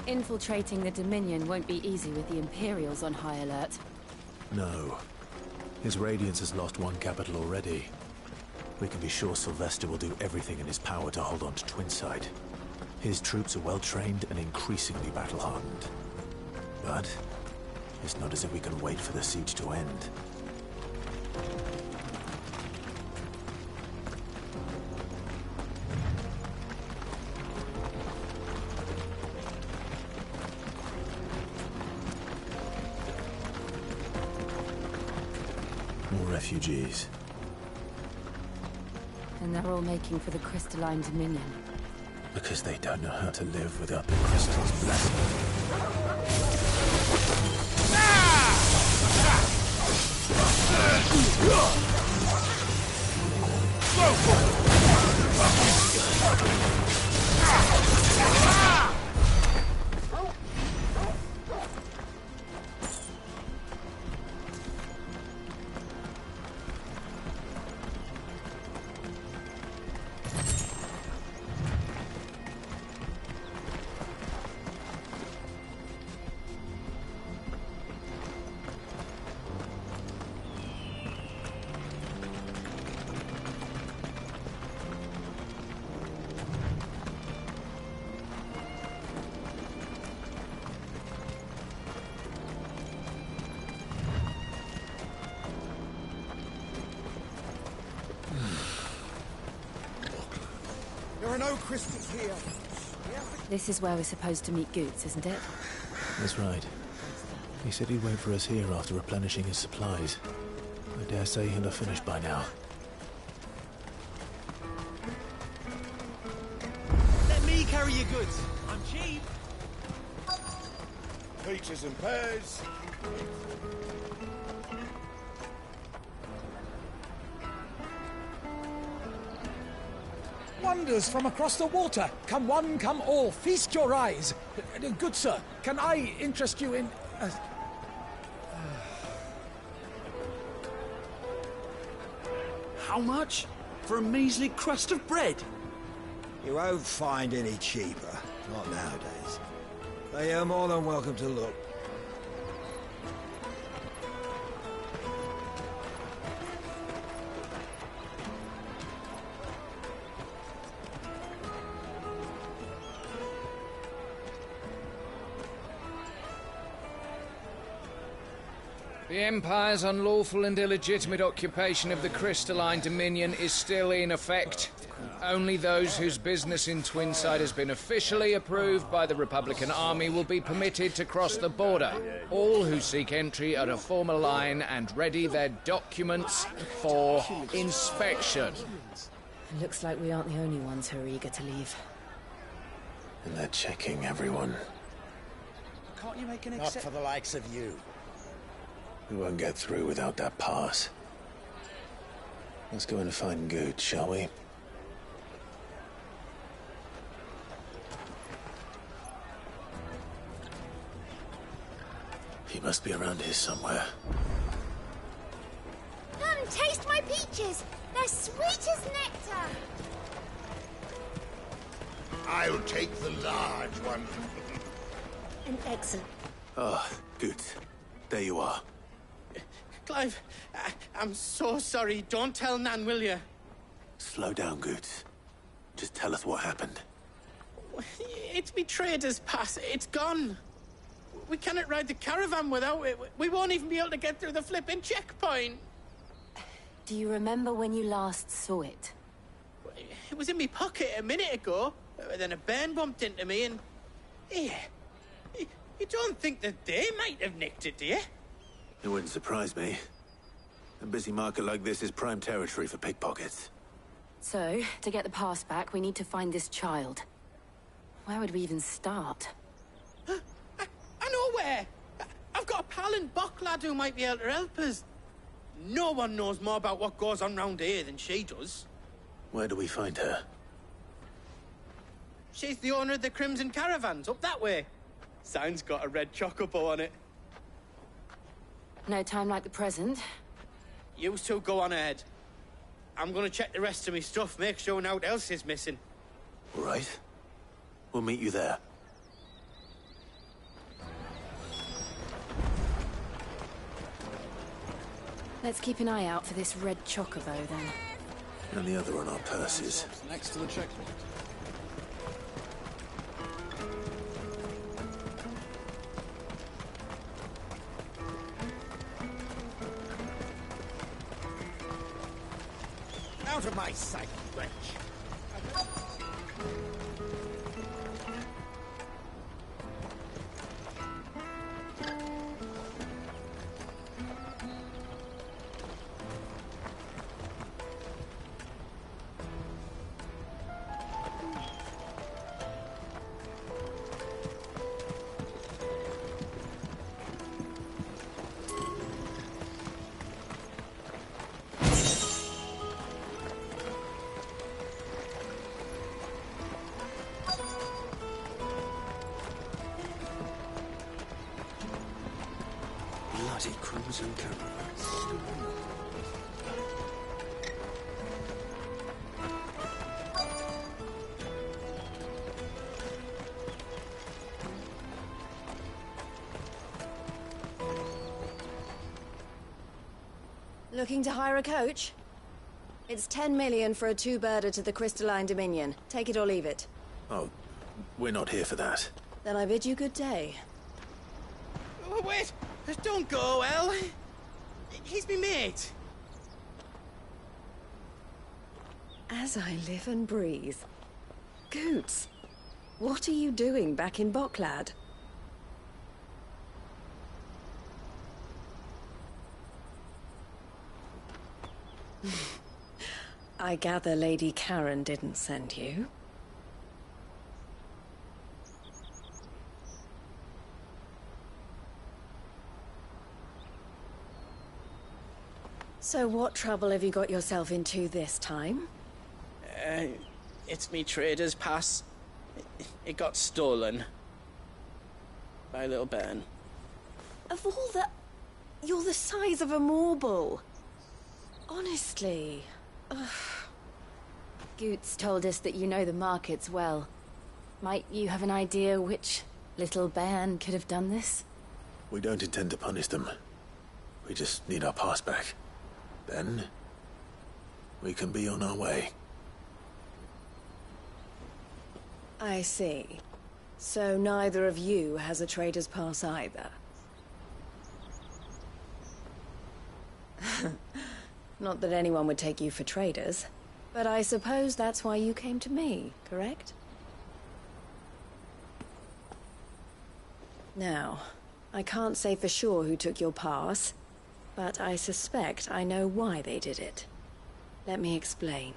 Infiltrating the Dominion won't be easy with the Imperials on high alert. No. His Radiance has lost one capital already. We can be sure Sylvester will do everything in his power to hold on to Twinside. His troops are well-trained and increasingly battle-hardened. But it's not as if we can wait for the siege to end. More refugees. And they're all making for the Crystalline Dominion. Because they don't know how to live without the crystal's blessing. There are no crystals here. This is where we're supposed to meet Goots, isn't it? That's right. He said he'd wait for us here after replenishing his supplies. I dare say he'll have finished by now. Let me carry your goods. I'm cheap. Peaches and pears. Wonders from across the water. Come one, come all. Feast your eyes. Good sir, can I interest you in... How much? For a measly crust of bread? You won't find any cheaper. Not nowadays. But you're more than welcome to look. The Empire's unlawful and illegitimate occupation of the Crystalline Dominion is still in effect. Only those whose business in Twinside has been officially approved by the Republican Army will be permitted to cross the border. All who seek entry are to form a line and ready their documents for inspection. It looks like we aren't the only ones who are eager to leave. And they're checking everyone. Can't you make an Not for the likes of you. We won't get through without that pass. Let's go in and find Good, shall we? He must be around here somewhere. Come, taste my peaches! They're sweet as nectar! I'll take the large one. An excellent... Ah, Good. There you are. Clive, I'm so sorry. Don't tell Nan, will you? Slow down, Good. Just tell us what happened. It's me trader's pass. It's gone. We cannot ride the caravan without it. We won't even be able to get through the flipping checkpoint. Do you remember when you last saw it? It was in my pocket a minute ago. Then a bairn bumped into me and... Yeah. You don't think that they might have nicked it, do you? It wouldn't surprise me. A busy market like this is prime territory for pickpockets. So, to get the pass back, we need to find this child. Where would we even start? I know where! I've got a pal in Bock lad who might be able to help us. No one knows more about what goes on round here than she does. Where do we find her? She's the owner of the Crimson Caravans, up that way. Sign's got a red chocobo on it. No time like the present. You two go on ahead. I'm gonna check the rest of my stuff, make sure naught else is missing. All right. We'll meet you there. Let's keep an eye out for this red chocobo, then. And the other on our purses. Next to the checkpoint. Out of my sight, wretch! Bloody crimson caravans. Looking to hire a coach? It's 10 million for a two-birder to the Crystalline Dominion. Take it or leave it. Oh, we're not here for that. Then I bid you good day. Oh, wait! Don't go, El. He's me mate. As I live and breathe. Goots, what are you doing back in Boklad? I gather Lady Karen didn't send you. So what trouble have you got yourself into this time? It's me trader's pass. It got stolen. By little Ben. Of all the... You're the size of a marble. Honestly. Ugh. Goots told us that you know the markets well. Might you have an idea which little bairn could have done this? We don't intend to punish them. We just need our pass back. Then, we can be on our way. I see. So neither of you has a trader's pass either. Not that anyone would take you for traders, but I suppose that's why you came to me, correct? Now, I can't say for sure who took your pass, but I suspect I know why they did it. Let me explain.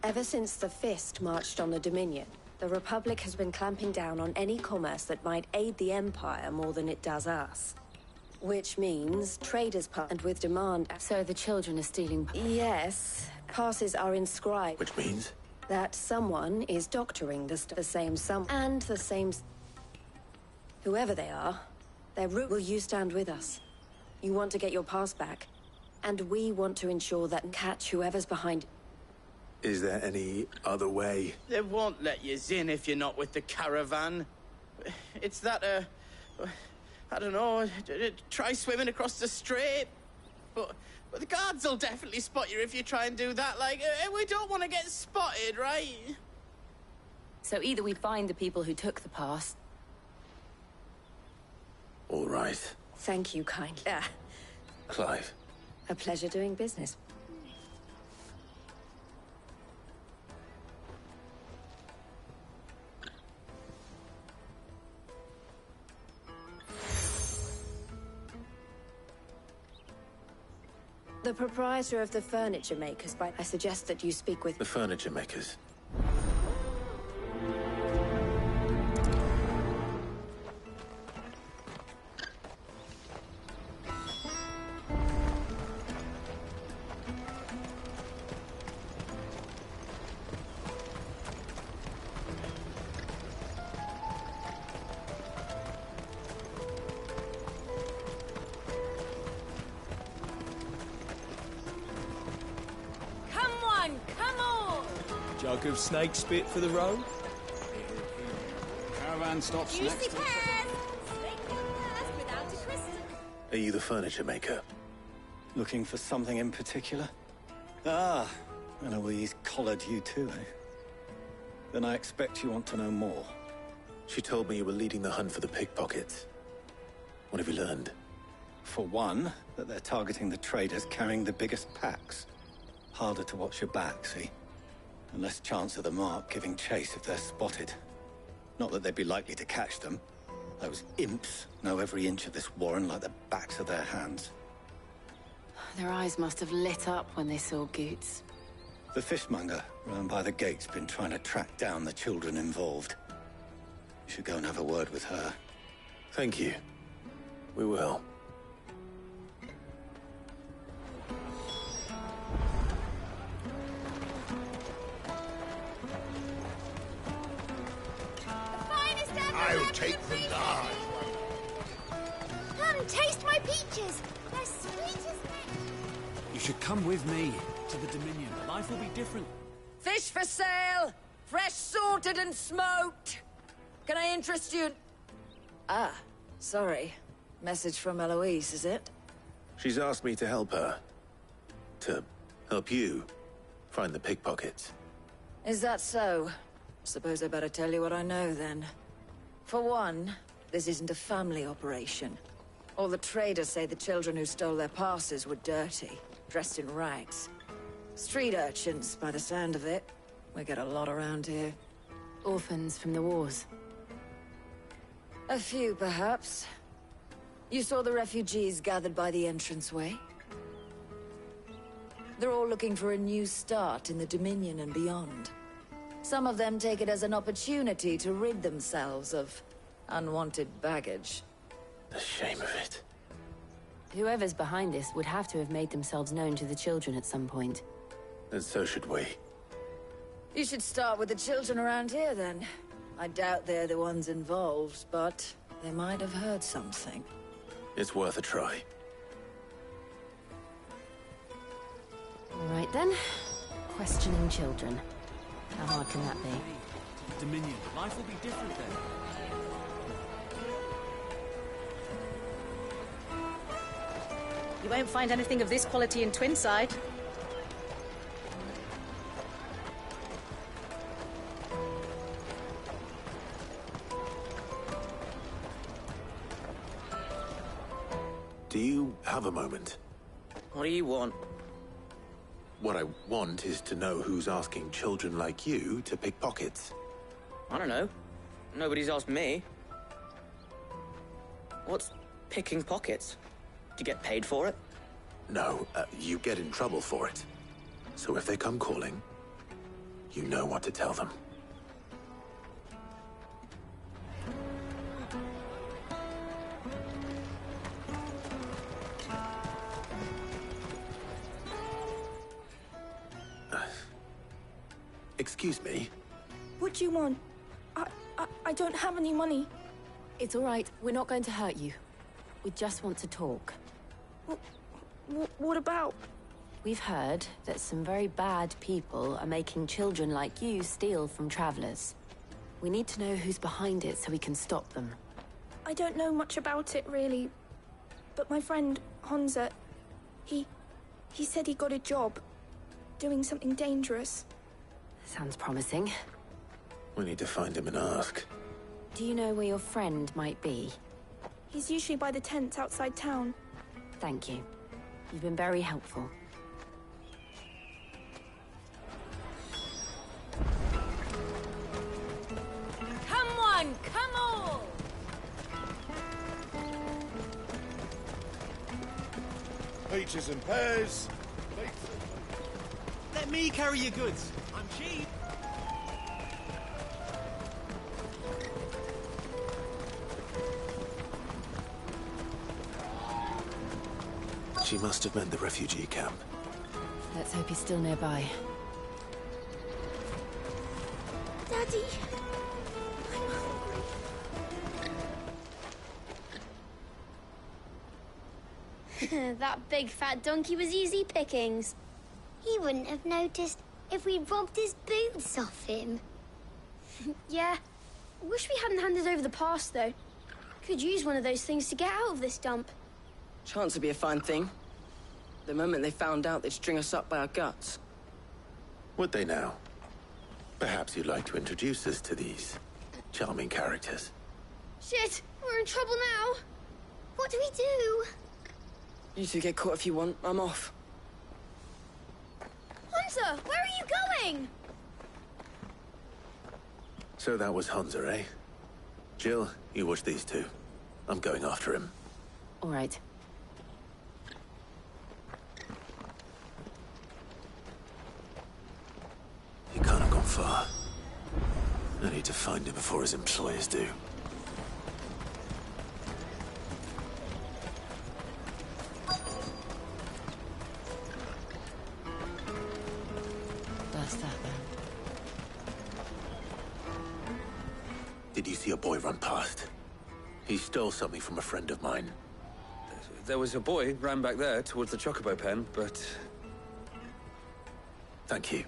Ever since the Fist marched on the Dominion, the Republic has been clamping down on any commerce that might aid the Empire more than it does us. Which means traders and with demand... So the children are stealing... Yes, passes are inscribed. Which means? That someone is doctoring the same sum and the same... Whoever they are, their root... Will you stand with us? You want to get your pass back, and we want to ensure that catch whoever's behind... Is there any other way? They won't let you in if you're not with the caravan. It's that, I don't know, try swimming across the strait. But the guards will definitely spot you if you try and do that. Like, we don't want to get spotted, right? So either we find the people who took the pass... All right. Thank you kindly. Clive. A pleasure doing business. The proprietor of the furniture makers, I suggest that you speak with... The furniture makers. Jug of snake spit for the road? Caravan stops Juicy next to... pears! Slink your purse without a crystal. Are you the furniture maker? Looking for something in particular? Ah, Eloise collared you too, eh? Then I expect you want to know more. She told me you were leading the hunt for the pickpockets. What have you learned? For one, that they're targeting the traders carrying the biggest packs. Harder to watch your back, see? And less chance of the mark giving chase if they're spotted. Not that they'd be likely to catch them. Those imps know every inch of this warren like the backs of their hands. Their eyes must have lit up when they saw Goots. The fishmonger round by the gate's been trying to track down the children involved. You should go and have a word with her. Thank you. We will. Finest ever! I'll take the large one. Come, taste my peaches! They're sweet as heck! You should come with me to the Dominion. Life will be different. Fish for sale! Fresh sorted and smoked! Can I interest you? Ah, sorry. Message from Eloise, is it? She's asked me to help her. To help you find the pickpockets. Is that so? Suppose I better tell you what I know, then. For one, this isn't a family operation. All the traders say the children who stole their passes were dirty, dressed in rags. Street urchins, by the sound of it. We get a lot around here. Orphans from the wars. A few, perhaps. You saw the refugees gathered by the entranceway? They're all looking for a new start in the Dominion and beyond. Some of them take it as an opportunity to rid themselves of unwanted baggage. The shame of it. Whoever's behind this would have to have made themselves known to the children at some point. And so should we. You should start with the children around here, then. I doubt they're the ones involved, but they might have heard something. It's worth a try. All right, then. Questioning children. How hard can that be? Dominion. Life will be different then. You won't find anything of this quality in Twinside. Do you have a moment? What do you want? What I want is to know who's asking children like you to pick pockets. I don't know. Nobody's asked me. What's picking pockets? Do you get paid for it? No, you get in trouble for it. So if they come calling, you know what to tell them. Excuse me? What do you want? I don't have any money. It's all right. We're not going to hurt you. We just want to talk. What about? We've heard that some very bad people are making children like you steal from travelers. We need to know who's behind it so we can stop them. I don't know much about it, really. But my friend, Honza, he said he got a job doing something dangerous. Sounds promising. We need to find him and ask. Do you know where your friend might be? He's usually by the tents outside town. Thank you. You've been very helpful. Come on, come on! Peaches and pears. Let me carry your goods. I'm cheap. She must have meant the refugee camp. Let's hope he's still nearby. Daddy. That big fat donkey was easy pickings. He wouldn't have noticed. if we robbed his boots off him. Yeah. Wish we hadn't handed over the pass, though. Could use one of those things to get out of this dump. Chance would be a fine thing. The moment they found out, they'd string us up by our guts. Would they now? Perhaps you'd like to introduce us to these charming characters. Shit! We're in trouble now! What do we do? You two get caught if you want. I'm off. Hunter, where are you going? So that was Hunter, eh? Jill, you watch these two. I'm going after him. All right. He can't have gone far. I need to find him before his employers do. That's that then. Did you see a boy run past? He stole something from a friend of mine. There was a boy ran back there towards the Chocobo pen, but... Thank you.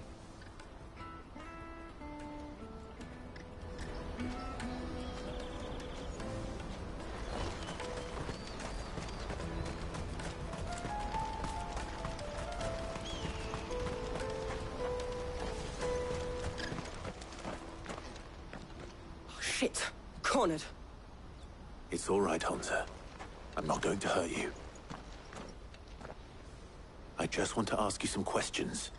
Shit. Cornered. It's all right, Hunter. I'm not going to hurt you. I just want to ask you some questions.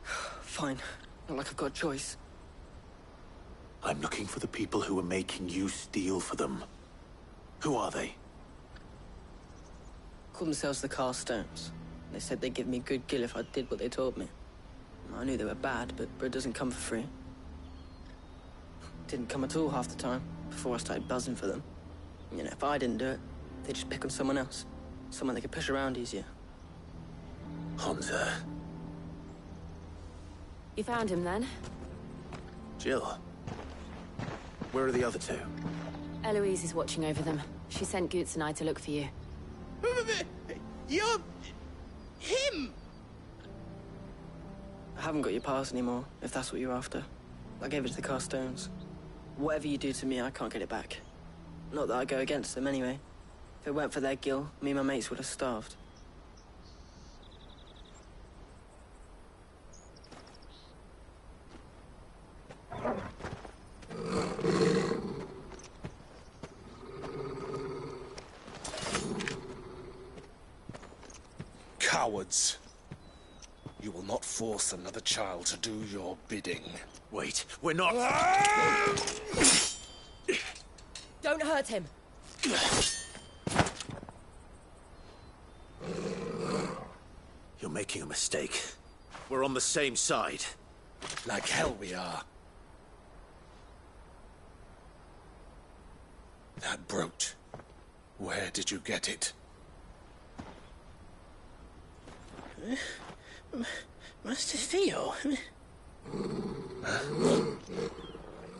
Fine. Not like I've got a choice. I'm looking for the people who are making you steal for them. Who are they? Called themselves the Carstones. They said they'd give me good gill if I did what they told me. I knew they were bad, but bread doesn't come for free. Didn't come at all half the time, before I started buzzing for them. You know, if I didn't do it, they'd just pick on someone else. Someone they could push around easier. Hunter. You found him then? Jill. Where are the other two? Eloise is watching over them. She sent Goots and I to look for you. You're... him! I haven't got your pass anymore, if that's what you're after. I gave it to the Carstones. Whatever you do to me, I can't get it back. Not that I go against them anyway. If it weren't for their gill, me and my mates would have starved. Cowards. You will not force another child to do your bidding. Wait, we're not... Don't hurt him. You're making a mistake. We're on the same side. Like hell we are. That brooch. Where did you get it? Master Theo?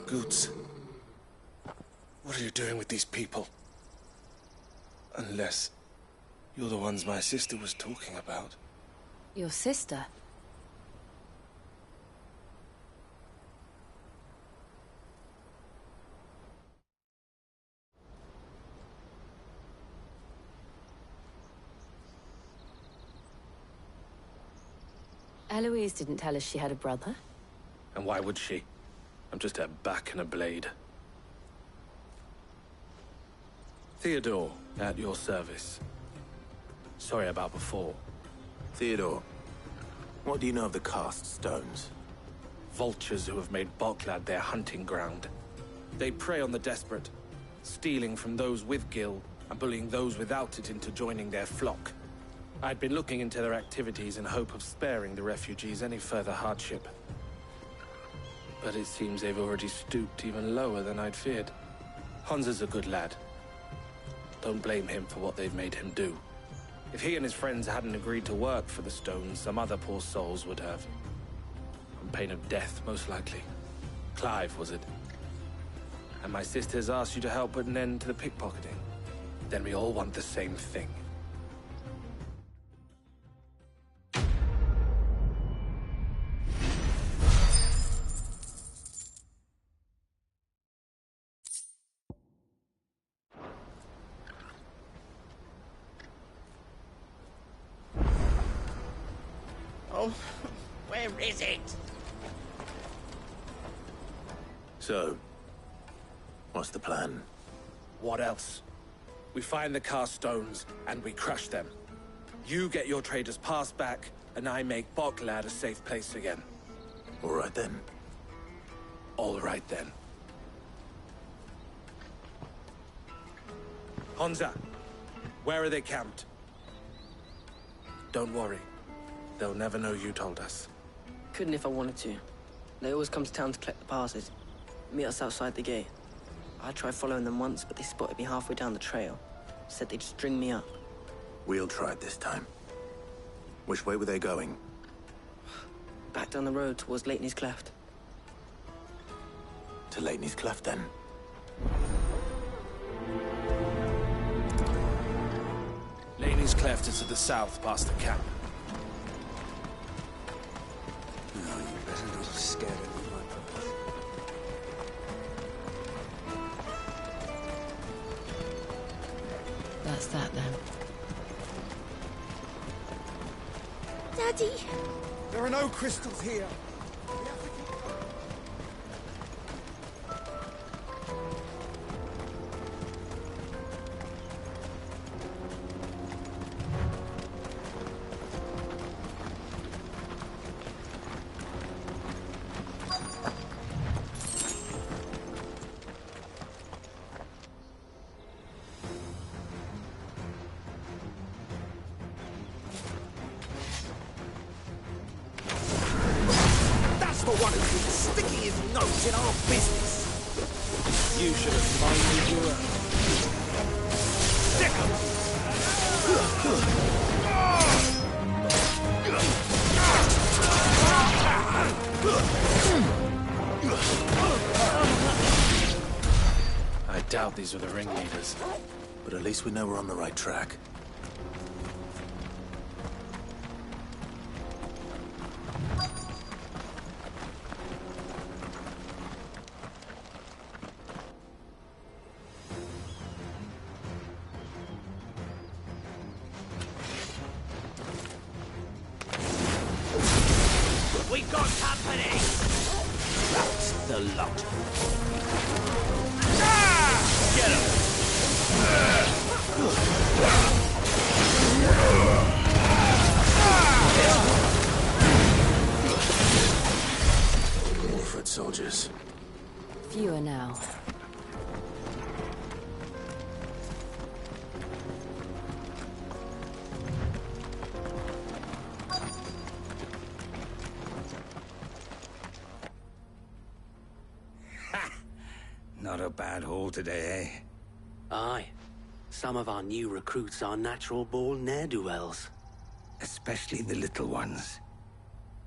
Goots. What are you doing with these people? Unless you're the ones my sister was talking about. Your sister? Eloise didn't tell us she had a brother. And why would she? I'm just her back and a blade. Theodore, at your service. Sorry about before. Theodore, what do you know of the Cast Stones? Vultures who have made Boklad their hunting ground. They prey on the desperate, stealing from those with gill and bullying those without it into joining their flock. I'd been looking into their activities in hope of sparing the refugees any further hardship. But it seems they've already stooped even lower than I'd feared. Hans is a good lad. Don't blame him for what they've made him do. If he and his friends hadn't agreed to work for the Stones, some other poor souls would have. On pain of death, most likely. Clive, was it? And my sisters asked you to help put an end to the pickpocketing. Then we all want the same thing. now. Where is it? So, what's the plan? What else? We find the cast stones, and we crush them. You get your trader's pass back, and I make Boklad a safe place again. All right then. All right then. Honza, where are they camped? Don't worry. They'll never know you told us. Couldn't if I wanted to. They always come to town to collect the passes. Meet us outside the gate. I tried following them once, but they spotted me halfway down the trail. Said they'd string me up. We'll try it this time. Which way were they going? Back down the road towards Leitney's Cleft. To Leitney's Cleft, then? Leitney's Cleft is to the south, past the camp. No, you better not have scared any of my brothers. That's that, then. Daddy! There are no crystals here. For one who's been sticking his nose in our business. You should have minded your own. Stick 'em! I doubt these were the ringleaders. But at least we know we're on the right track. We got company! That's the lot. Get him! More foot soldiers. Fewer now. Not a bad haul today, eh? Aye. Some of our new recruits are natural-born ne'er-do-wells. Especially the little ones.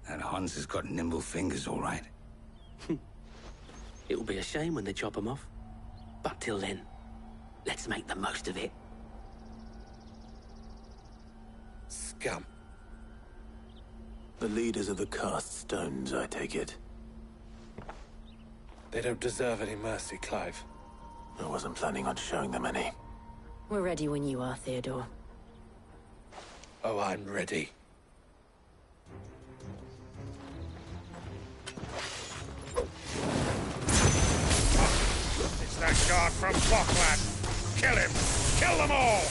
That Hans has got nimble fingers, all right. It'll be a shame when they chop them off. But till then, let's make the most of it. Scum. The leaders of the cast stones, I take it. They don't deserve any mercy, Clive. I wasn't planning on showing them any. We're ready when you are, Theodore. Oh, I'm ready. It's that guard from Boklad. Kill him! Kill them all!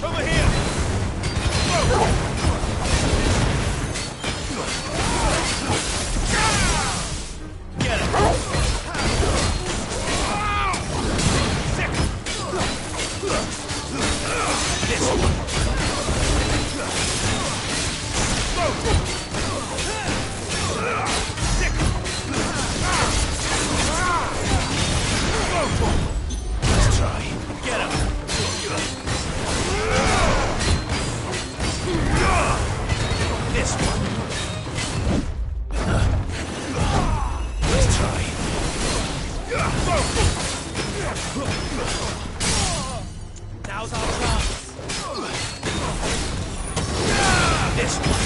Over here! Get him! This one. Let's try. Get him! This one. Let's try. Now's our chance. This one.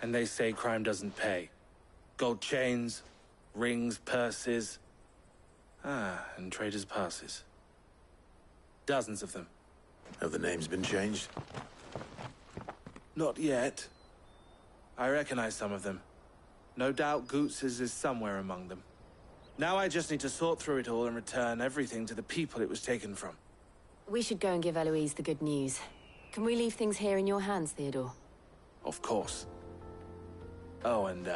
And they say crime doesn't pay. Gold chains, rings, purses. And traders' passes. Dozens of them. Have the names been changed? Not yet. I recognize some of them. No doubt Goots's is somewhere among them. Now I just need to sort through it all and return everything to the people it was taken from. We should go and give Eloise the good news. Can we leave things here in your hands, Theodore? Of course. Oh, and,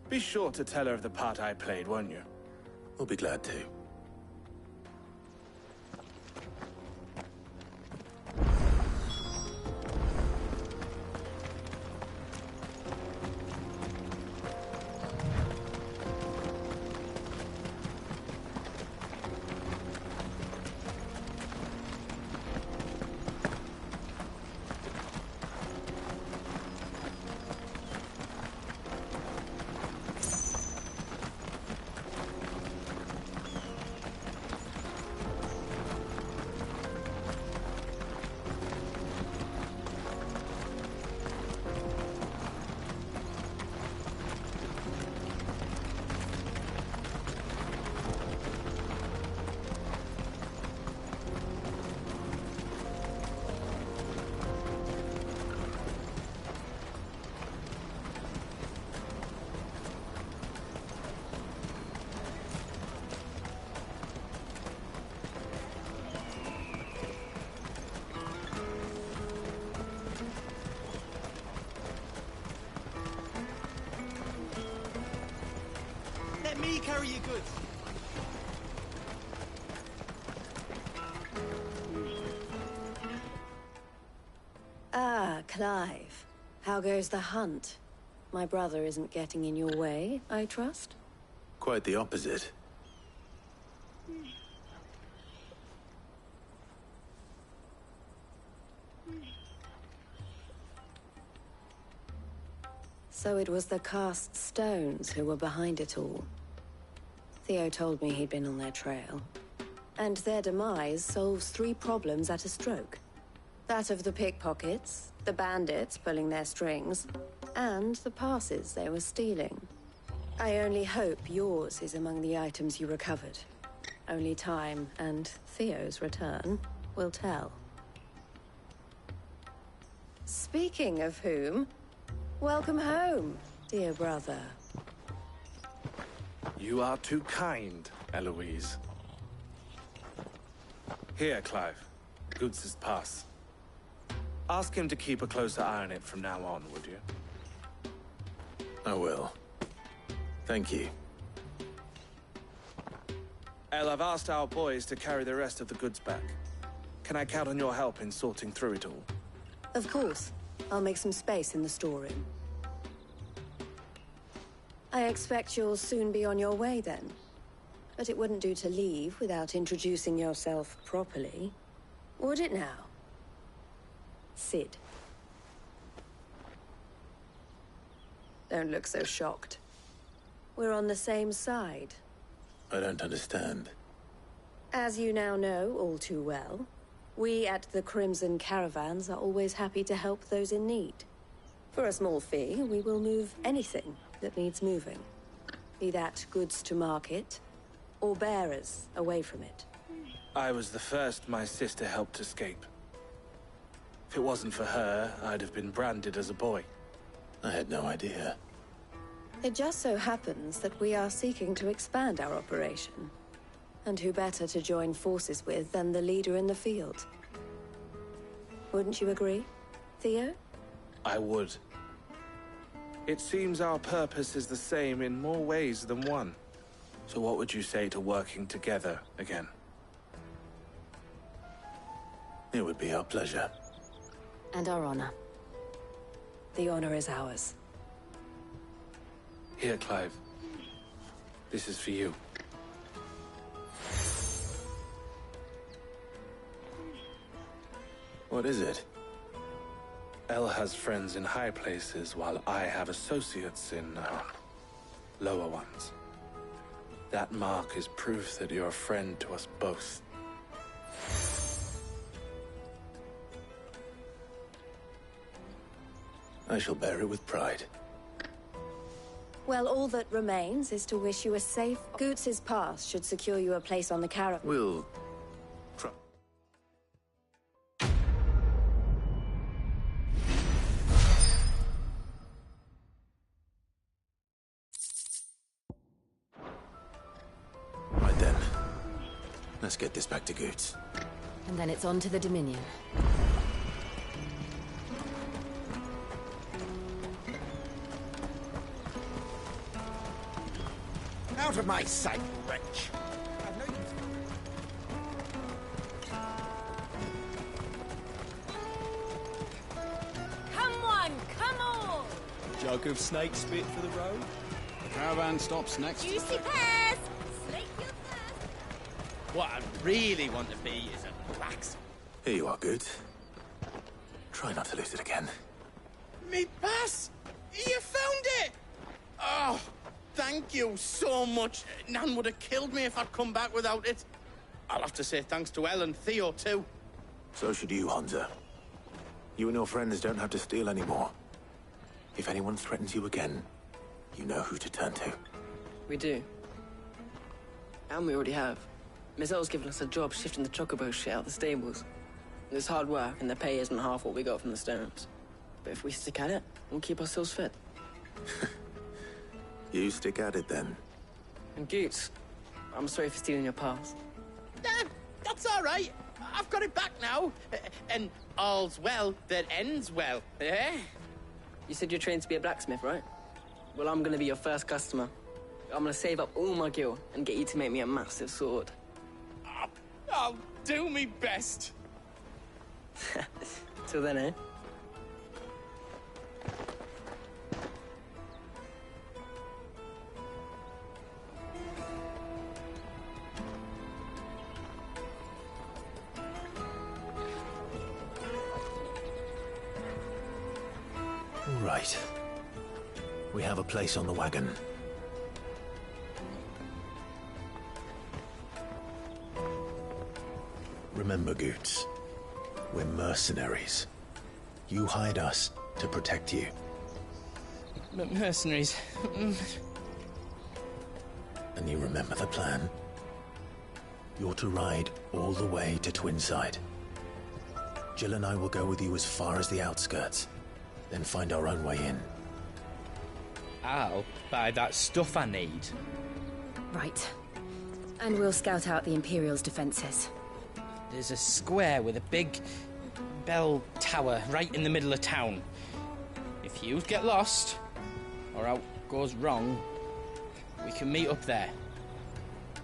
be sure to tell her of the part I played, won't you? We'll be glad to. Let me carry your goods. Ah, Clive. How goes the hunt? My brother isn't getting in your way, I trust? Quite the opposite. So it was the cast stones who were behind it all. Theo told me he'd been on their trail. And their demise solves 3 problems at a stroke. That of the pickpockets, the bandits pulling their strings, and the passes they were stealing. I only hope yours is among the items you recovered. Only time and Theo's return will tell. Speaking of whom, welcome home, dear brother. You are too kind, Eloise. Here, Clive. Goots's pass. Ask him to keep a closer eye on it from now on, would you? I will. Thank you. El, I've asked our boys to carry the rest of the goods back. Can I count on your help in sorting through it all? Of course. I'll make some space in the storeroom. I expect you'll soon be on your way then. But it wouldn't do to leave without introducing yourself properly. Would it now? Sid. Don't look so shocked. We're on the same side. I don't understand. As you now know all too well, we at the Crimson Caravans are always happy to help those in need. For a small fee, we will move anything that needs moving. Be that goods to market, or bearers away from it. I was the first my sister helped escape. If it wasn't for her, I'd have been branded as a boy. I had no idea. It just so happens that we are seeking to expand our operation. And who better to join forces with than the leader in the field? Wouldn't you agree, Theo? I would. It seems our purpose is the same in more ways than one. So what would you say to working together again? It would be our pleasure. And our honor. The honor is ours. Here, Clive. This is for you. What is it? El has friends in high places, while I have associates in, lower ones. That mark is proof that you're a friend to us both. I shall bear it with pride. Well, all that remains is to wish you a safe... Goots' pass should secure you a place on the caravan. We'll... try. Right then. Let's get this back to Goots. And then it's on to the Dominion. Out of my sight, wretch! Come on, come on! Jug of snake spit for the road? The caravan stops next. Juicy pears! Slake your thirst! What I really want to be is a blacksmith. Here you are, Goots. Try not to lose it again. Me pass! You found it! Oh, thank you so much. Nan would have killed me if I'd come back without it. I'll have to say thanks to Elle and Theo, too. So should you, Honza. You and your friends don't have to steal anymore. If anyone threatens you again, you know who to turn to. We do. And we already have. Miss Elle's given us a job shifting the chocobo shit out the stables. It's hard work, and the pay isn't half what we got from the stones. But if we stick at it, we'll keep ourselves fit. You stick at it, then. And Goots, I'm sorry for stealing your pass. That's all right. I've got it back now. And all's well that ends well, eh? You said you're trained to be a blacksmith, right? Well, I'm gonna be your first customer. I'm gonna save up all my gil and get you to make me a massive sword. I'll do me best. Till then, eh? All right. We have a place on the wagon. Remember, Goots, we're mercenaries. You hired us to protect you. Mercenaries. And you remember the plan? You're to ride all the way to Twinside. Jill and I will go with you as far as the outskirts, then find our own way in. I'll buy that stuff I need. Right. And we'll scout out the Imperial's defenses. There's a square with a big bell tower right in the middle of town. If you get lost, or out goes wrong, we can meet up there.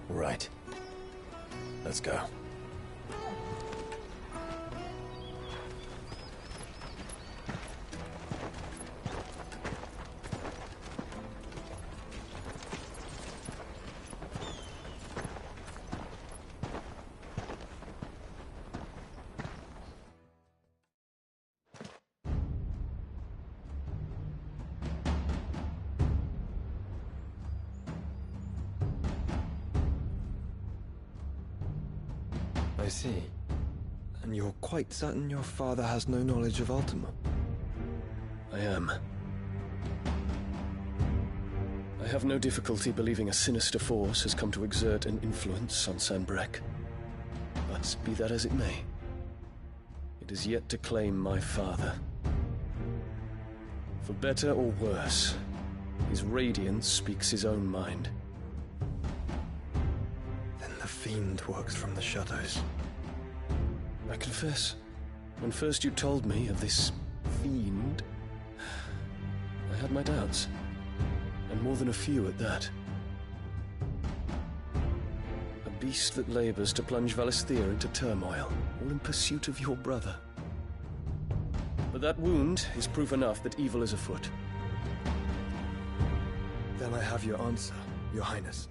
Right. Let's go. I see. And you're quite certain your father has no knowledge of Ultima? I am. I have no difficulty believing a sinister force has come to exert an influence on Sanbreque. But be that as it may, it is yet to claim my father. For better or worse, his radiance speaks his own mind. Then the fiend works from the shadows. I confess, when first you told me of this fiend, I had my doubts, and more than a few at that. A beast that labors to plunge Valisthea into turmoil, all in pursuit of your brother. But that wound is proof enough that evil is afoot. Then I have your answer, Your Highness.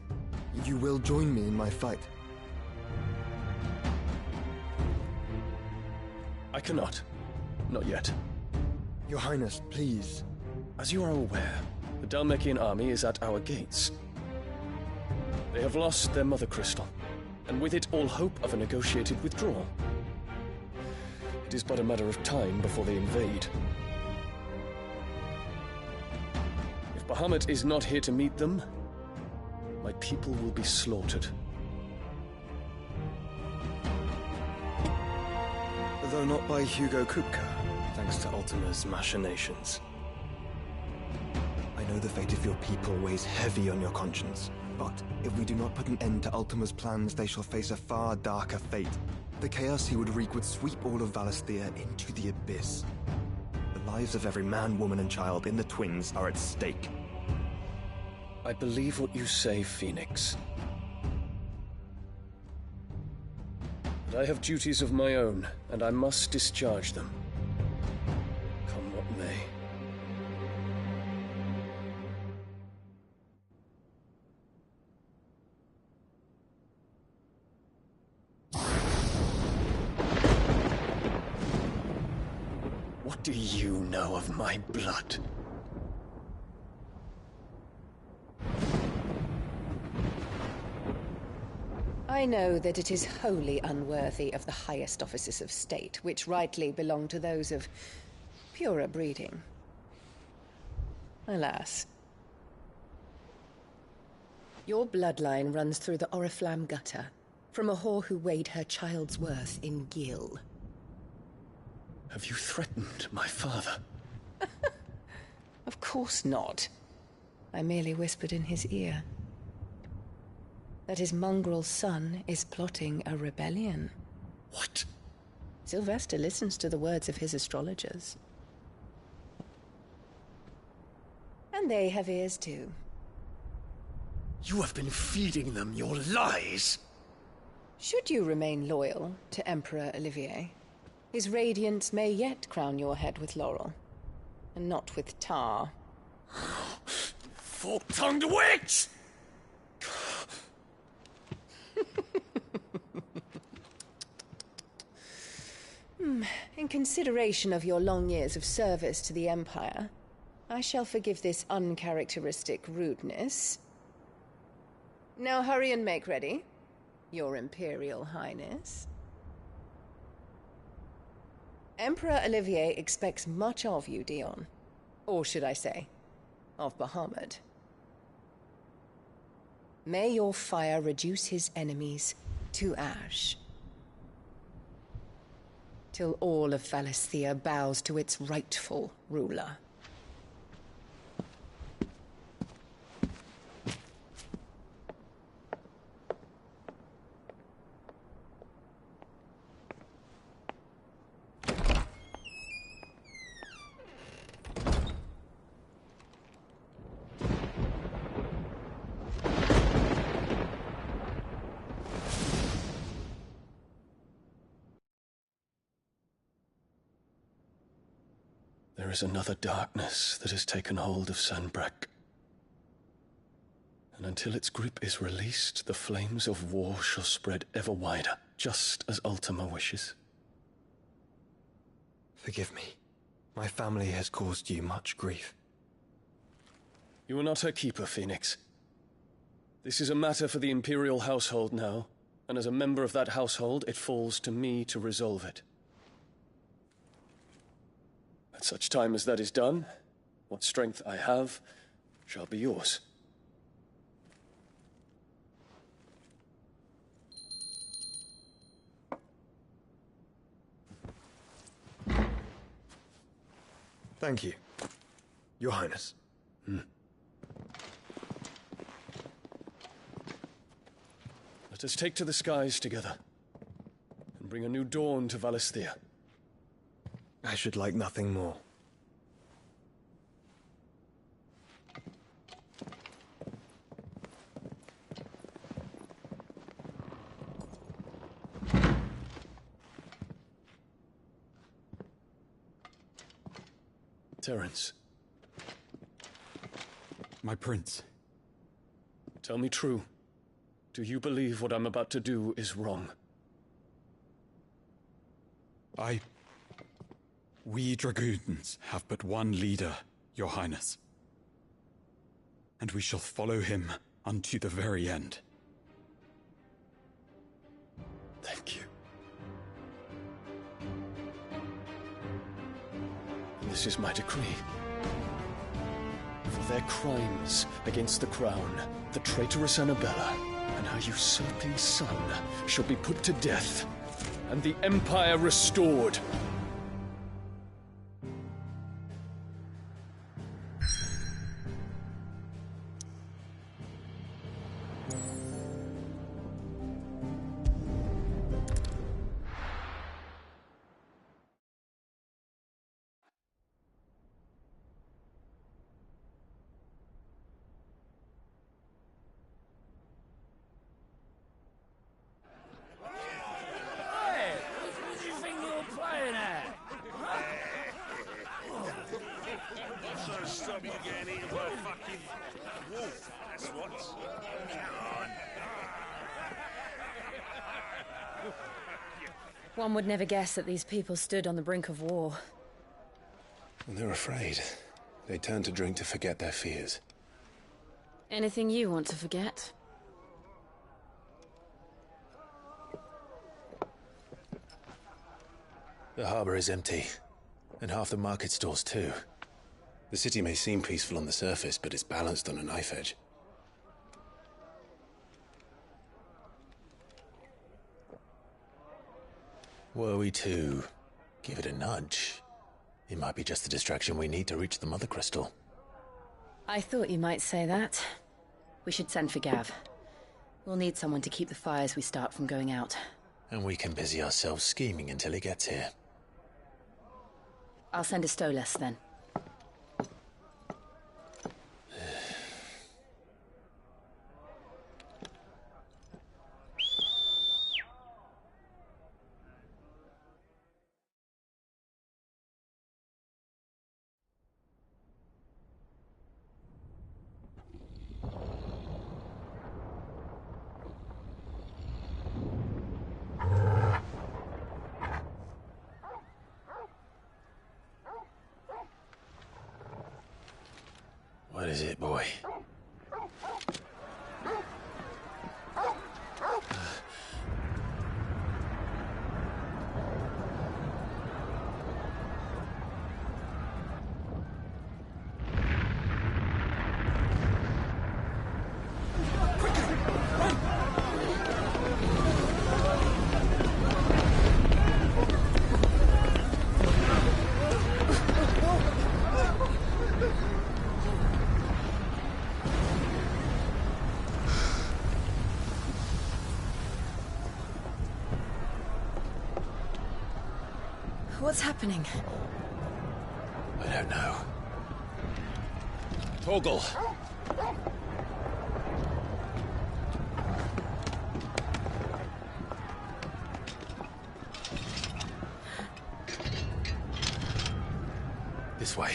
You will join me in my fight. I cannot. Not yet. Your Highness, please. As you are aware, the Dhalmekian army is at our gates. They have lost their mother crystal, and with it all hope of a negotiated withdrawal. It is but a matter of time before they invade. Bahamut is not here to meet them, my people will be slaughtered. Though not by Hugo Kupka, thanks to Ultima's machinations. I know the fate of your people weighs heavy on your conscience, but if we do not put an end to Ultima's plans, they shall face a far darker fate. The chaos he would wreak would sweep all of Valisthea into the abyss. The lives of every man, woman, and child in the Twins are at stake. I believe what you say, Phoenix. But I have duties of my own, and I must discharge them. Come what may. What do you know of my blood? I know that it is wholly unworthy of the highest offices of state, which rightly belong to those of purer breeding. Alas. Your bloodline runs through the Oriflamme gutter, from a whore who weighed her child's worth in gil. Have you threatened my father? Of course not. I merely whispered in his ear that his mongrel son is plotting a rebellion. What? Sylvester listens to the words of his astrologers. And they have ears too. You have been feeding them your lies! Should you remain loyal to Emperor Olivier, his radiance may yet crown your head with laurel, and not with tar. Fork-tongued witch! In consideration of your long years of service to the Empire, I shall forgive this uncharacteristic rudeness. Now hurry and make ready, Your Imperial Highness. Emperor Olivier expects much of you, Dion. Or should I say, of Bahamut. May your fire reduce his enemies to ash, till all of Valisthea bows to its rightful ruler. There is another darkness that has taken hold of Sanbreque. And until its grip is released, the flames of war shall spread ever wider, just as Ultima wishes. Forgive me. My family has caused you much grief. You are not her keeper, Phoenix. This is a matter for the Imperial household now, and as a member of that household, it falls to me to resolve it. At such time as that is done, what strength I have shall be yours. Thank you, Your Highness. Let us take to the skies together, and bring a new dawn to Valisthea. I should like nothing more. Terence. My prince. Tell me true. Do you believe what I'm about to do is wrong? We dragoons have but one leader, Your Highness. And we shall follow him unto the very end. Thank you. This is my decree. For their crimes against the crown, the traitorous Annabella, and her usurping son shall be put to death, and the Empire restored. Stop you getting eaten by a fucking wolf, that's what. Come on. One would never guess that these people stood on the brink of war. When they're afraid, they turn to drink to forget their fears. Anything you want to forget? The harbor is empty, and half the market stalls too. The city may seem peaceful on the surface, but it's balanced on a knife edge. Were we to give it a nudge, it might be just the distraction we need to reach the Mother Crystal. I thought you might say that. We should send for Gav. We'll need someone to keep the fires we start from going out. And we can busy ourselves scheming until he gets here. I'll send a Stolas then. What is it, boy? What's happening? I don't know. Torgal! This way.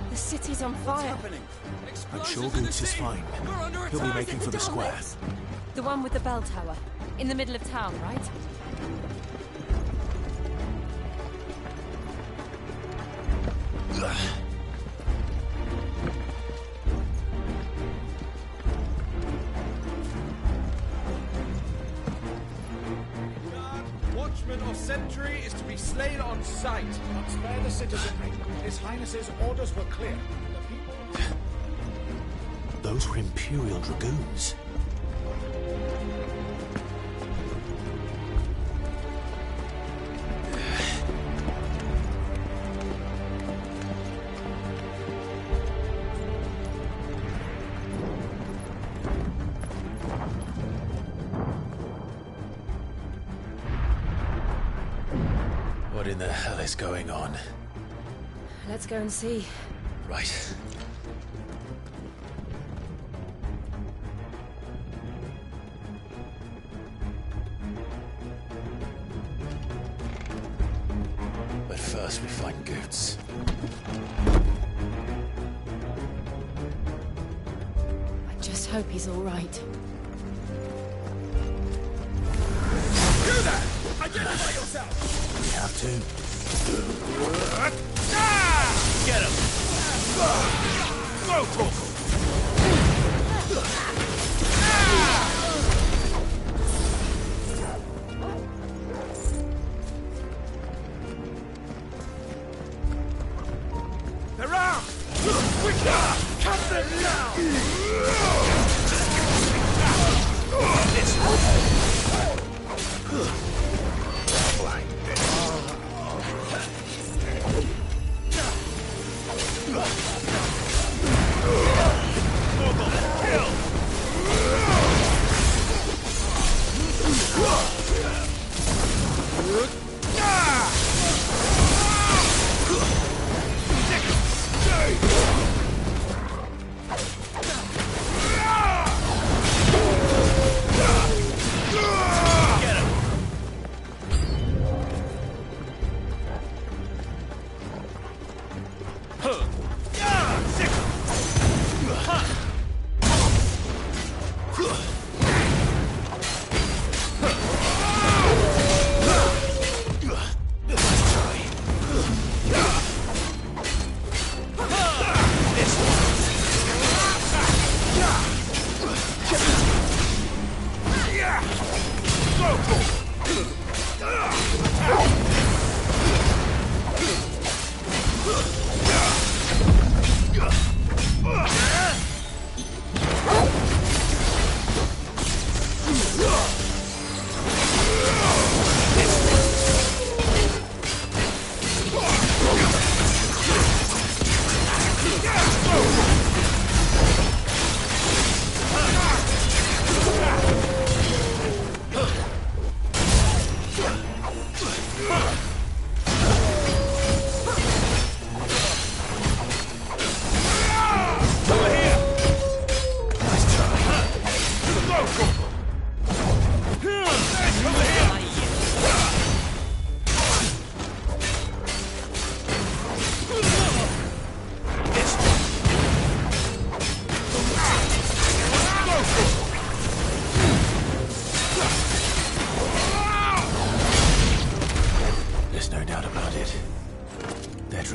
The city's on fire. I'm sure Goots is fine. He'll be making for the square. The one with the bell tower. In the middle of town, right? Watchman or sentry is to be slain on sight. Not spare the citizenry. His Highness's orders were clear. The people... Those were Imperial Dragoons. What in the hell is going on? Let's go and see. Right. first we find Goots. I just hope he's all right. You there! Identify yourself! We have to. Get him! Go, Corporal! They're out! We got! Cut them down! This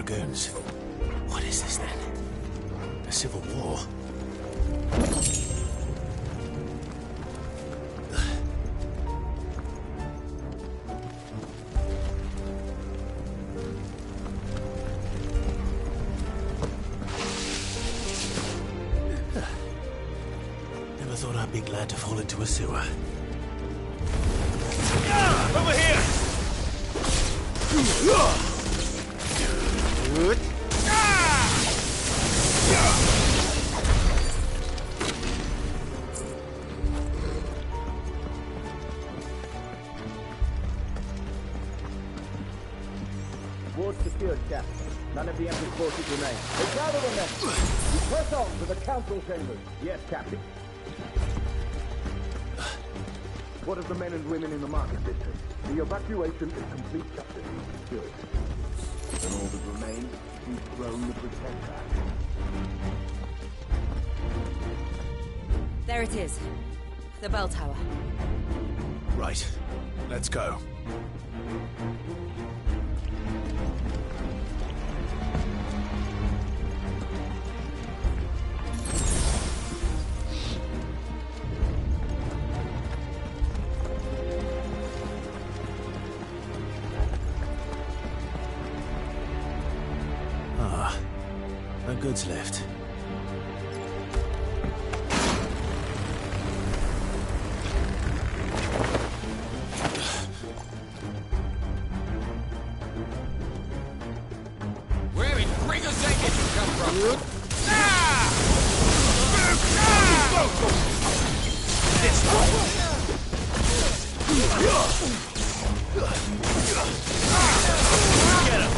Dragoons. What is this then? A civil war? Never thought I'd be glad to fall into a sewer. Over here! Good. Ward secured, Captain. None of the empty forces remain. They gather the men. We press on to the council chambers. Yes, Captain. What of the men and women in the market district? The evacuation is complete, Captain. Good. Then all that remains is thrown the protector. There it is. The bell tower. Right. Let's go. A goods lift. Where in Gringo's Sake did you come from? Get him!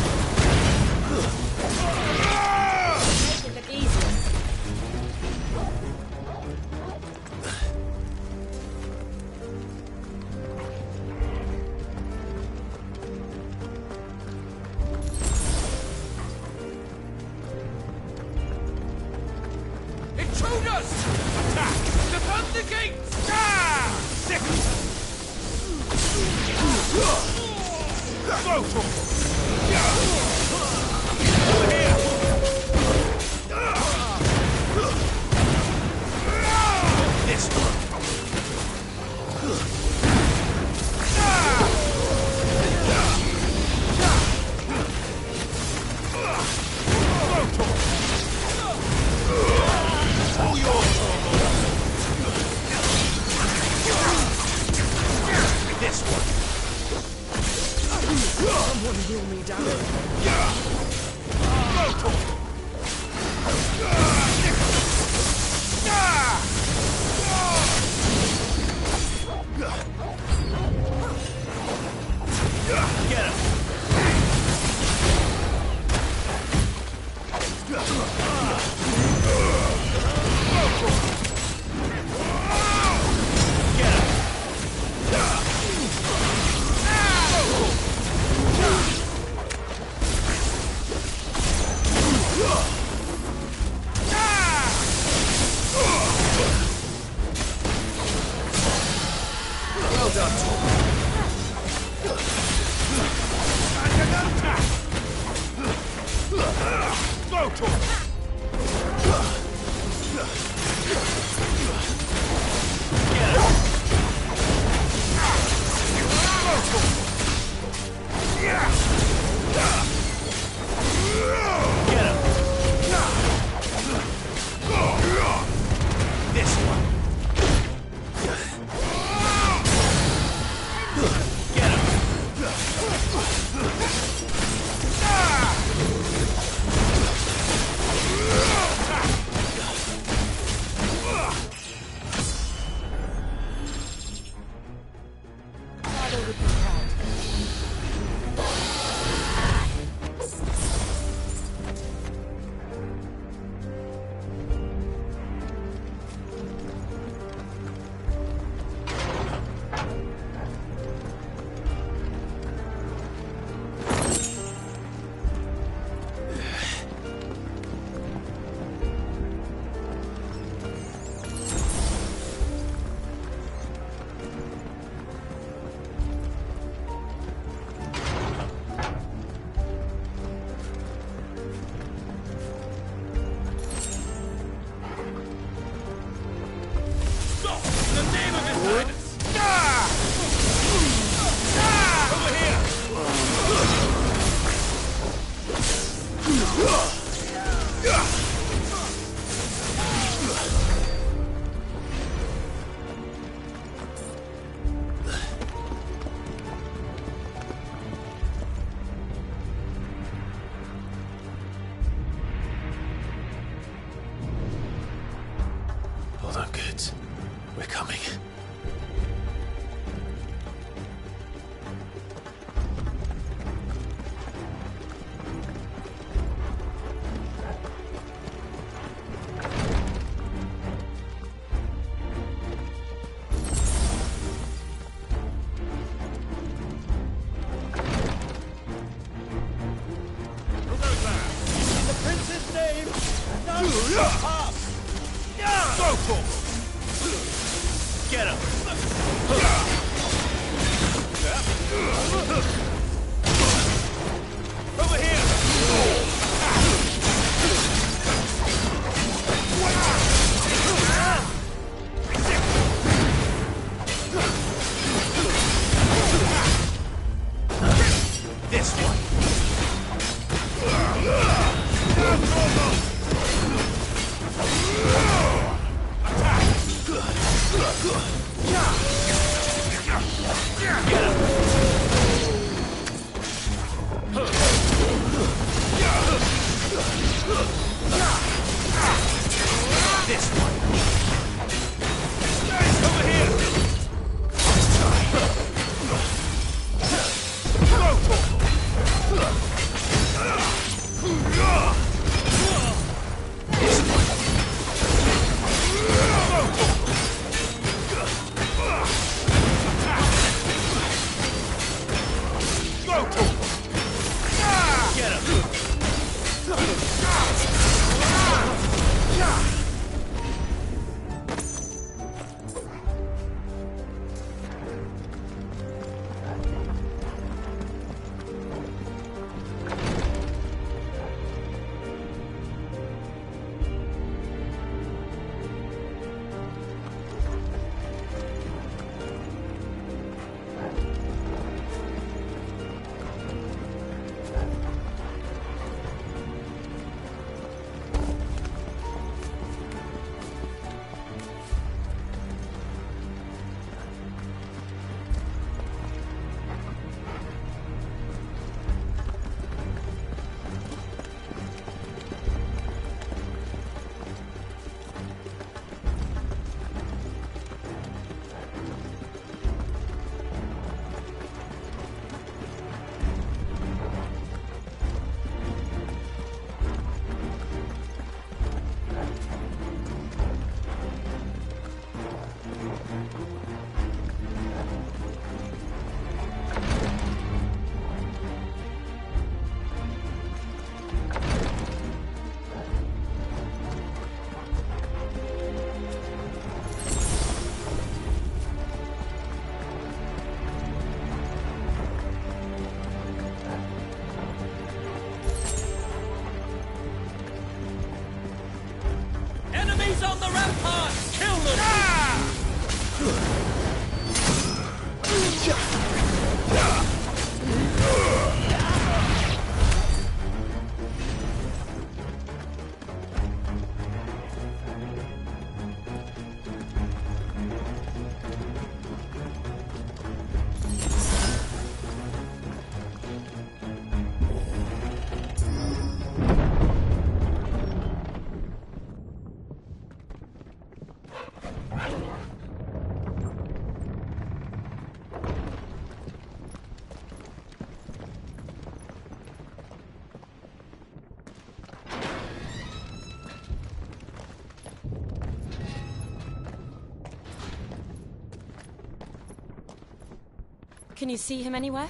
Can you see him anywhere?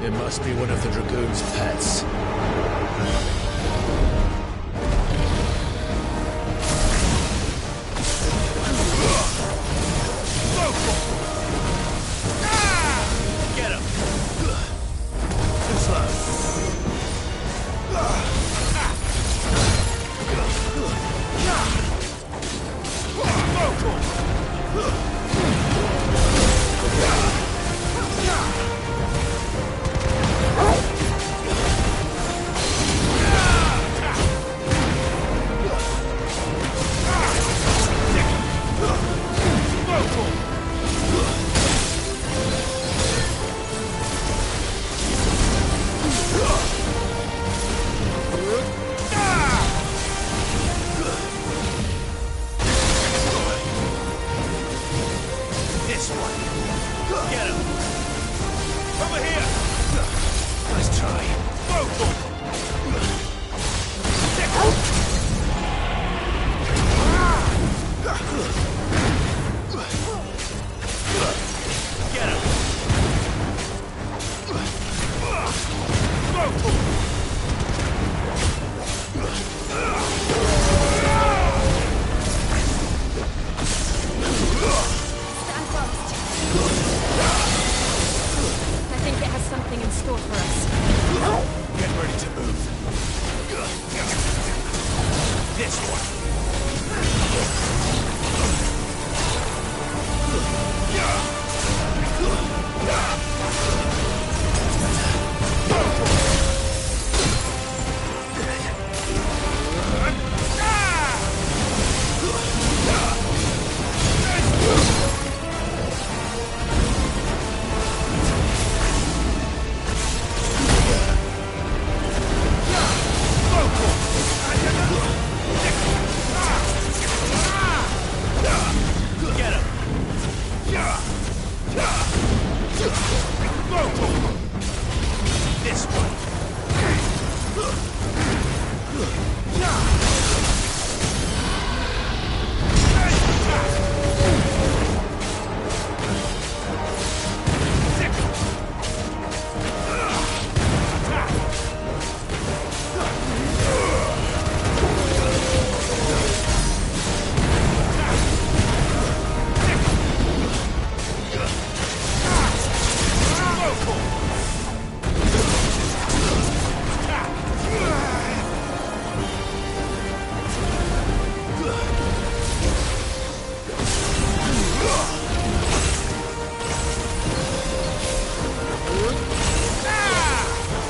It must be one of the Dragoon's pets. Get him! Too slow. This one. Get him. Over here. Nice try. Get him. Stand fast. I think it has something in store for us. Get ready to move. This one. Get him. This one.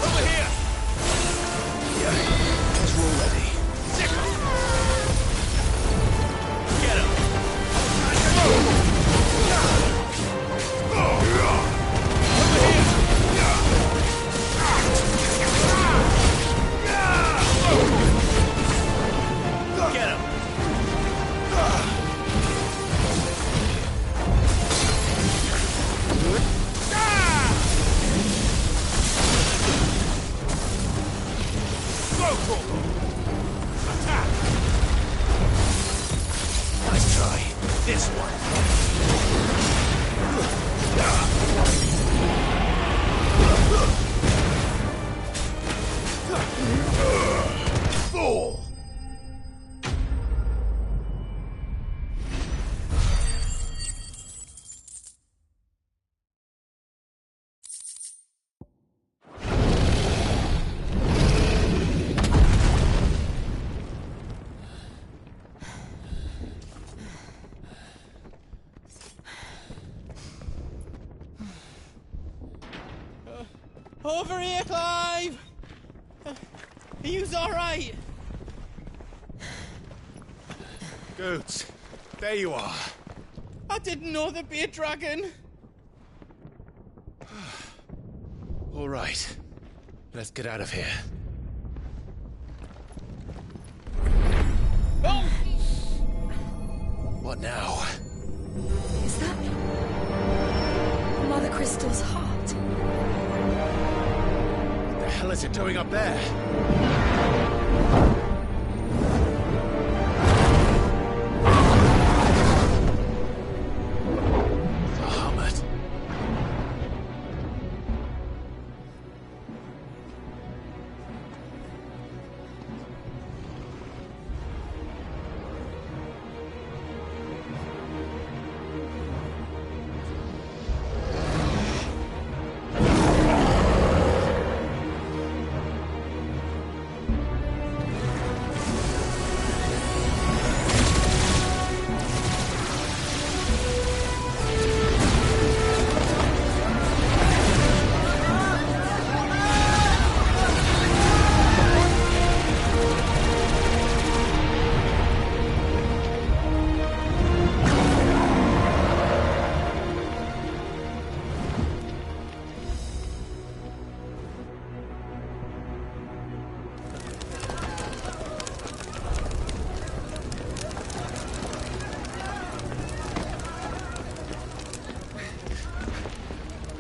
Over here. As we're ready. Get him. Get him. Attack. Nice try. This one. Fool! Over here, Clive! Are you alright? Goots, there you are. I didn't know there'd be a dragon. All right. Let's get out of here. Oh! What now? Is that Mother Crystal's heart? What the hell is it doing up there?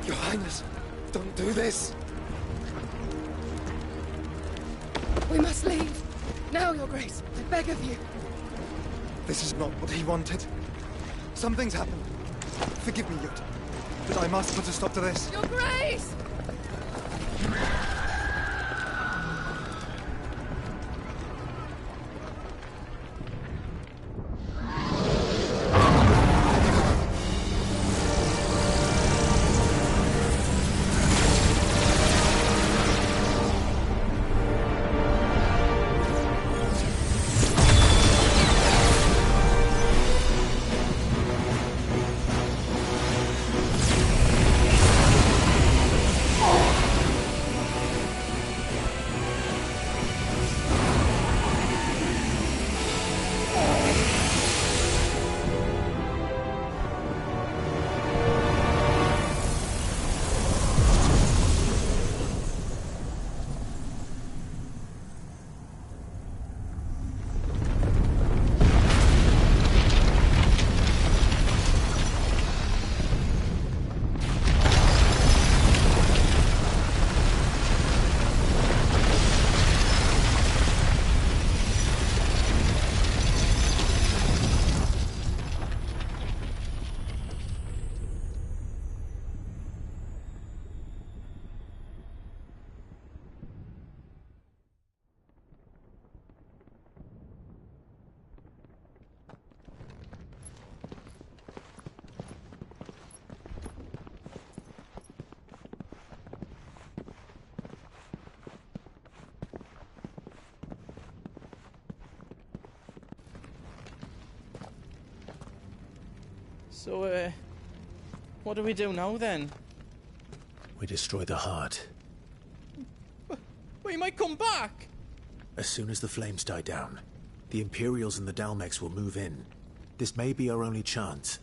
Your Highness, don't do this! We must leave. Now, Your Grace. I beg of you. This is not what he wanted. Something's happened. Forgive me, Yut, but I must put a stop to this. Your Grace! So, what do we do now, then? We destroy the heart. Well, he might come back! As soon as the flames die down, the Imperials and the Dalmex will move in. This may be our only chance.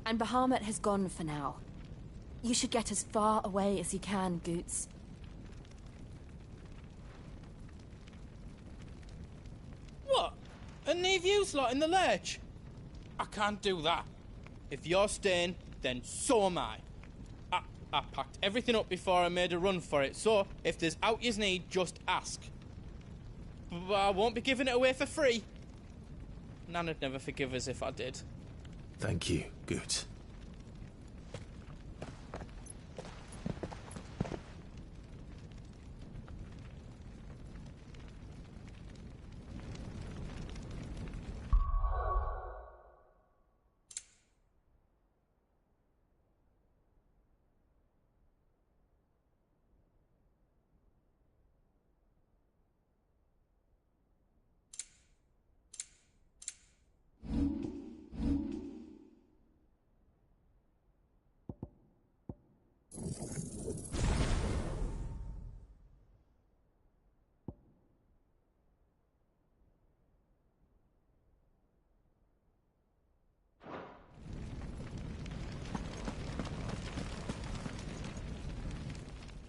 And Bahamut has gone for now. You should get as far away as you can, Goots. What? And leave you lot in the lurch? I can't do that. If you're staying, then so am I. I packed everything up before I made a run for it, so if there's out yous need, just ask. But I won't be giving it away for free. Nana'd never forgive us if I did. Thank you, Goots.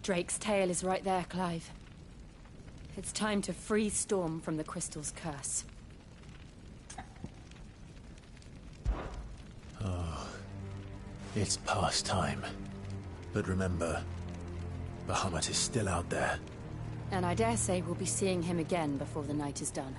Drake's tail is right there, Clive. It's time to free Storm from the Crystal's curse. Oh, it's past time. But remember, Bahamut is still out there. And I dare say we'll be seeing him again before the night is done.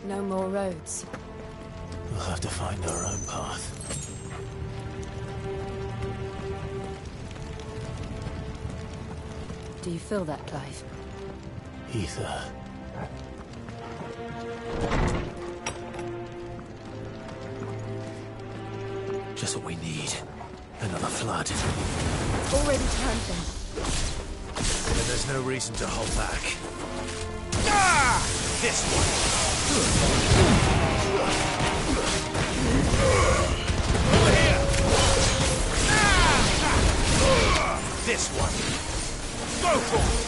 No more roads. We'll have to find our own path. Do you feel that, Clive? Ether. Just what we need. Another flood. Already turned them. Then there's no reason to hold back. Ah! This one! Over here! Ah! This one! Go for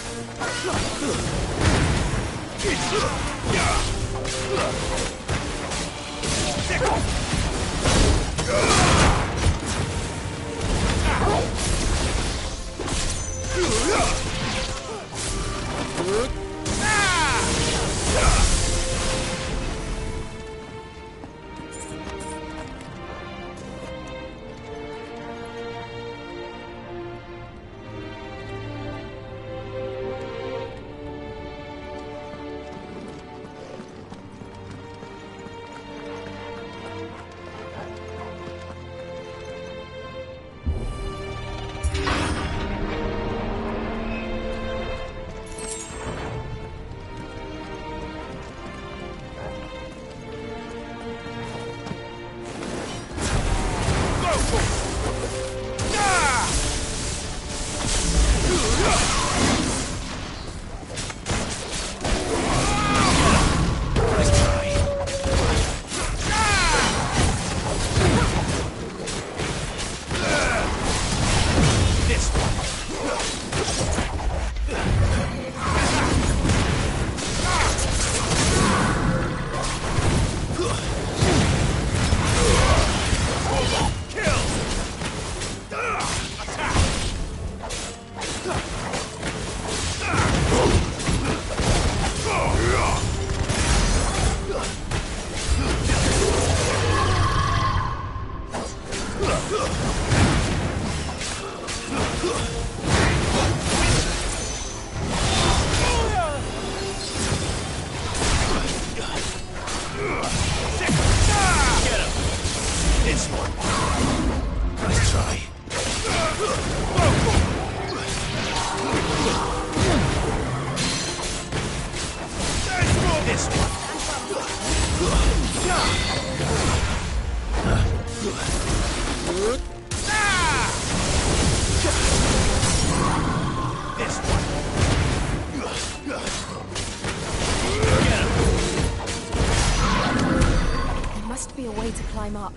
There must be a way to climb up.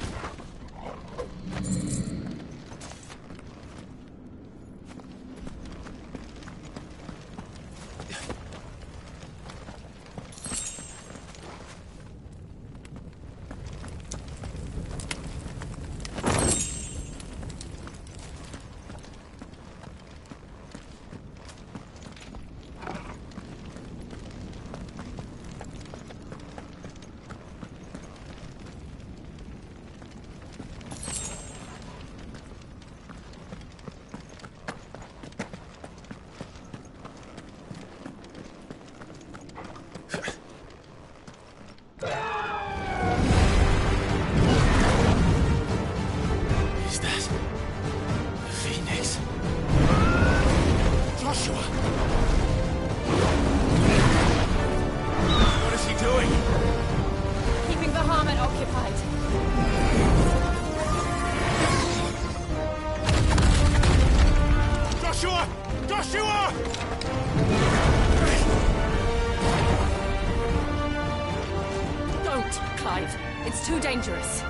It's too dangerous.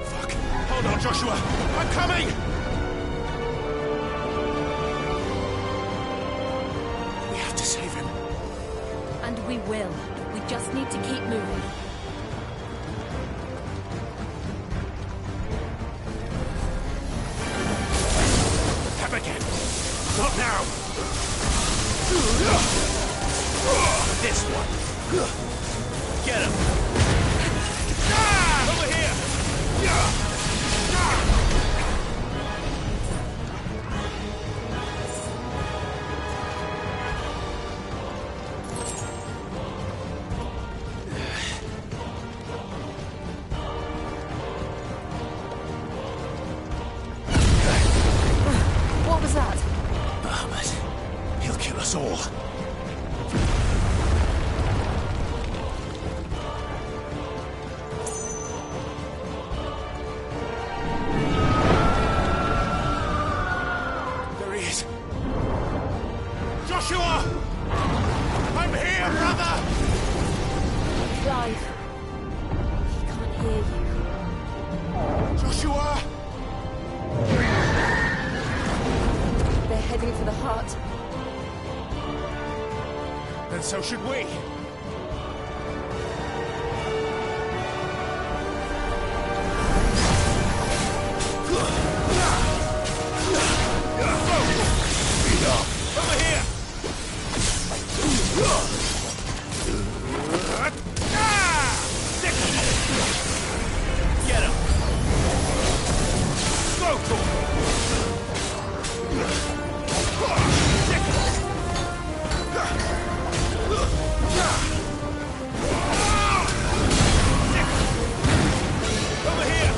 Fuck. Hold on. Joshua! I'm coming! We have to save him. And we will. We just need to keep moving. Have again! Not now! This one! Get him! Over here! What was that? Bahamut. He'll kill us all. There he is. Joshua! I'm here, brother! Clive. He can't hear you. Joshua! They're heading for the heart. Then so should we. Over here! Get him! Go for Over here!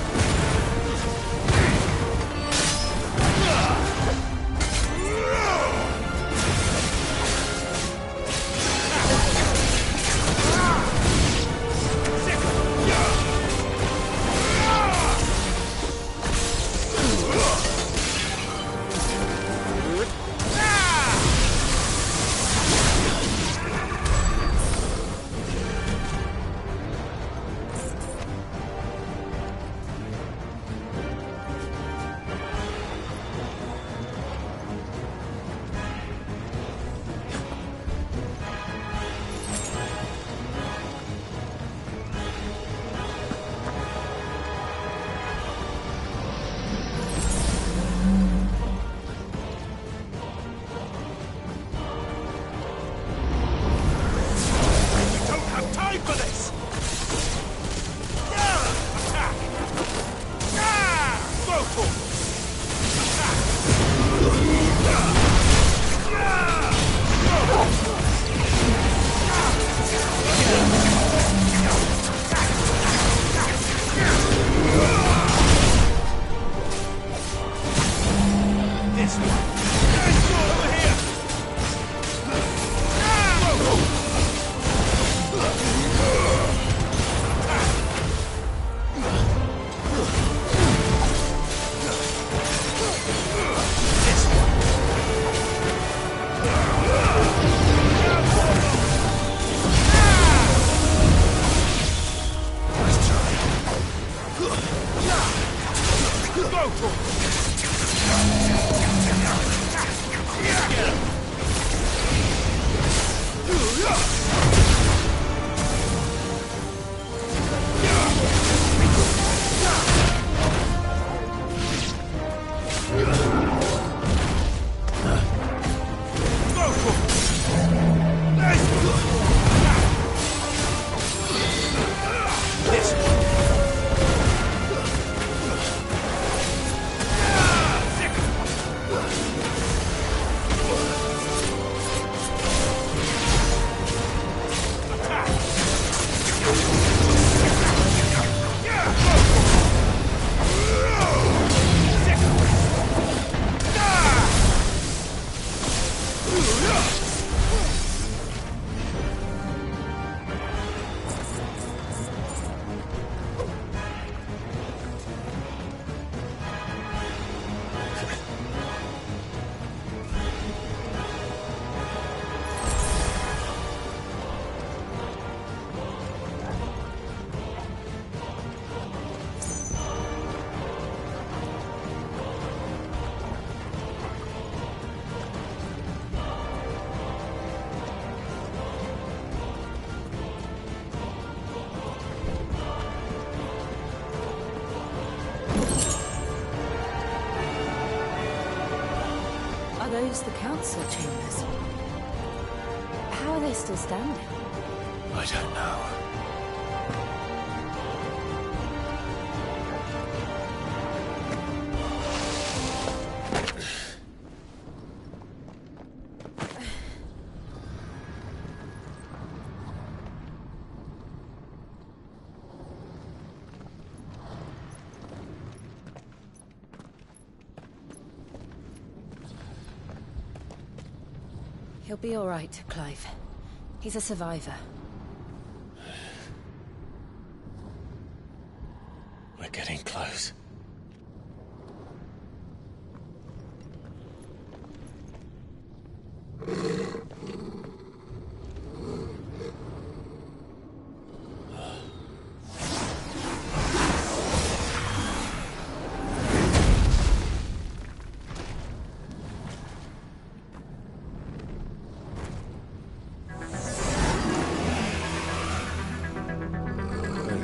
closed the council chambers. How are they still standing? I don't know. He'll be all right, Clive. He's a survivor. We're getting close.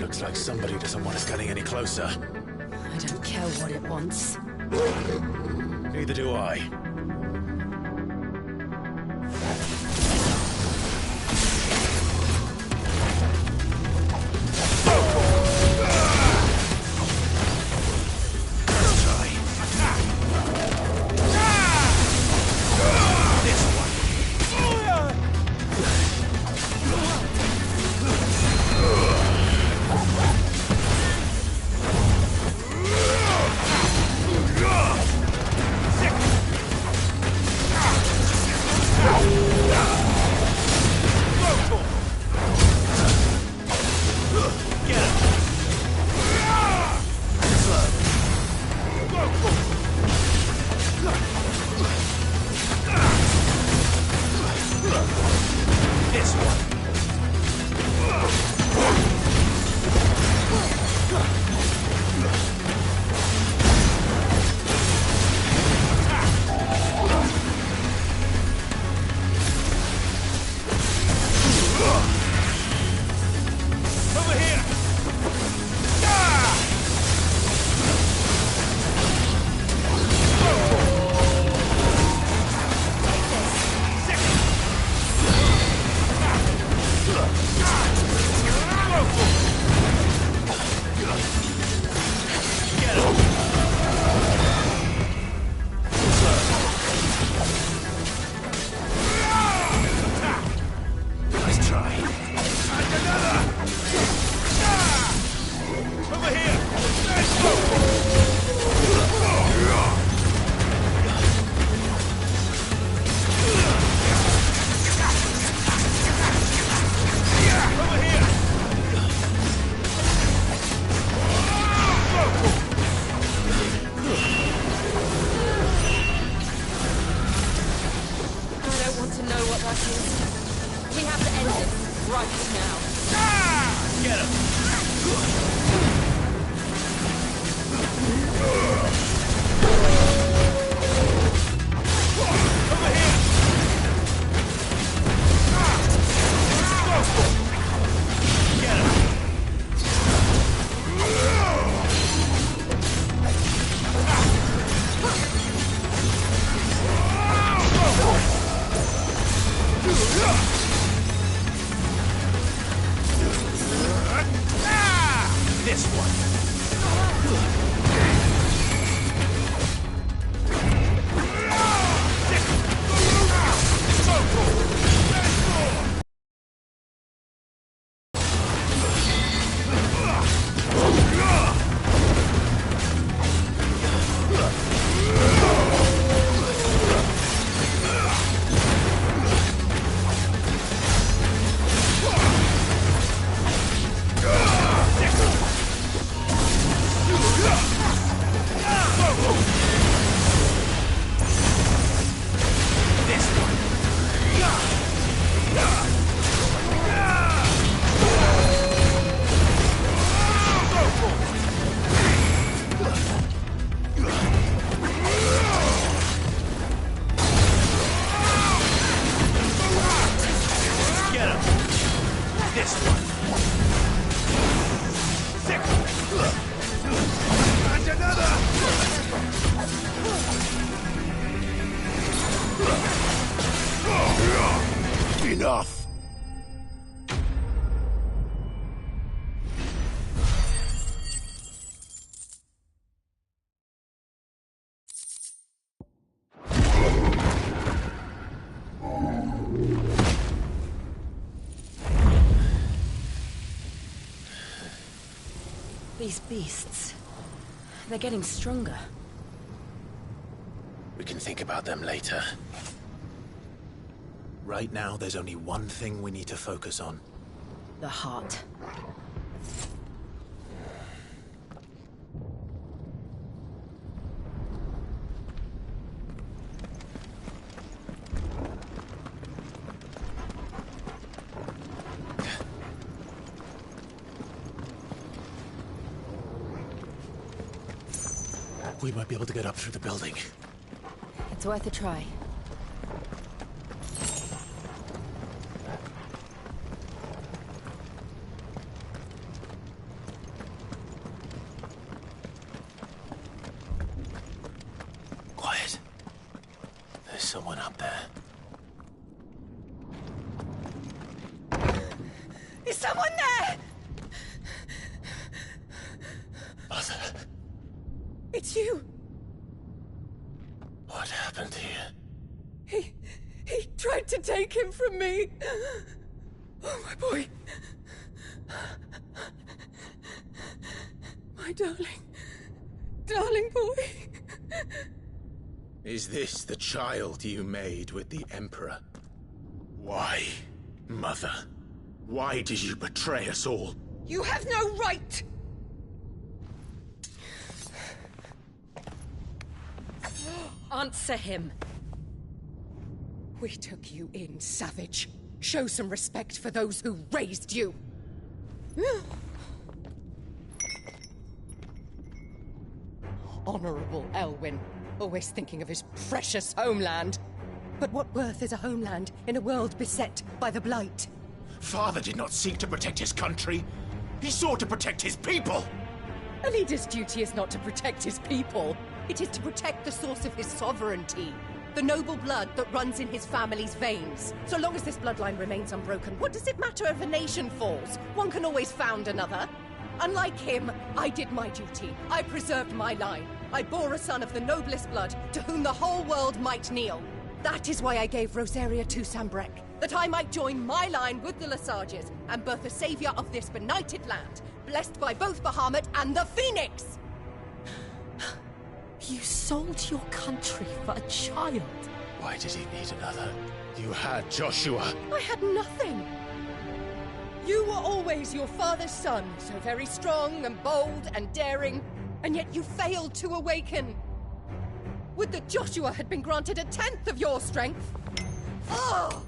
Looks like somebody doesn't want us getting any closer. I don't care what it wants. Neither do I. Enough! These beasts... they're getting stronger. We can think about them later. Right now, there's only one thing we need to focus on. The heart. We might be able to get up through the building. It's worth a try. Quiet. There's someone up there. Is someone there? Mother. It's you. What happened here? He tried to take him from me. Oh, my boy. My darling boy. Is this the child you made with the Emperor? Why, Mother? Why did you betray us all? You have no right! Answer him. We took you in, savage. Show some respect for those who raised you. Honorable Elwyn, always thinking of his precious homeland. But what worth is a homeland in a world beset by the Blight? Father did not seek to protect his country. He sought to protect his people. A leader's duty is not to protect his people. It is to protect the source of his sovereignty. The noble blood that runs in his family's veins. So long as this bloodline remains unbroken, what does it matter if a nation falls? One can always found another. Unlike him, I did my duty. I preserved my line. I bore a son of the noblest blood, to whom the whole world might kneel. That is why I gave Rosaria to Sambrek, that I might join my line with the Lesages and birth a savior of this benighted land, blessed by both Bahamut and the Phoenix! You sold your country for a child. Why did he need another? You had Joshua. I had nothing. You were always your father's son, so very strong and bold and daring, and yet you failed to awaken. Would that Joshua had been granted 1/10 of your strength? Oh!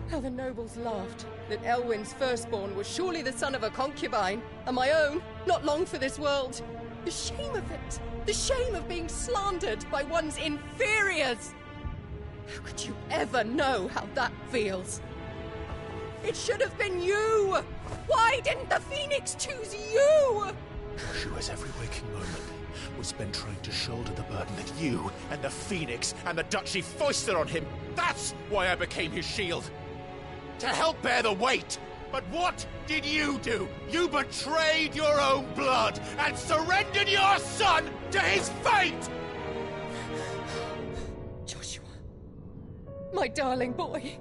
How the nobles laughed that Elwyn's firstborn was surely the son of a concubine, and my own, not long for this world. The shame of it! The shame of being slandered by one's inferiors! How could you ever know how that feels? It should have been you! Why didn't the Phoenix choose you? Joshua's every waking moment was spent trying to shoulder the burden that you and the Phoenix and the Duchy foisted on him. That's why I became his shield. To help bear the weight. But what did you do? You betrayed your own blood and surrendered your son to his fate! Joshua, my darling boy.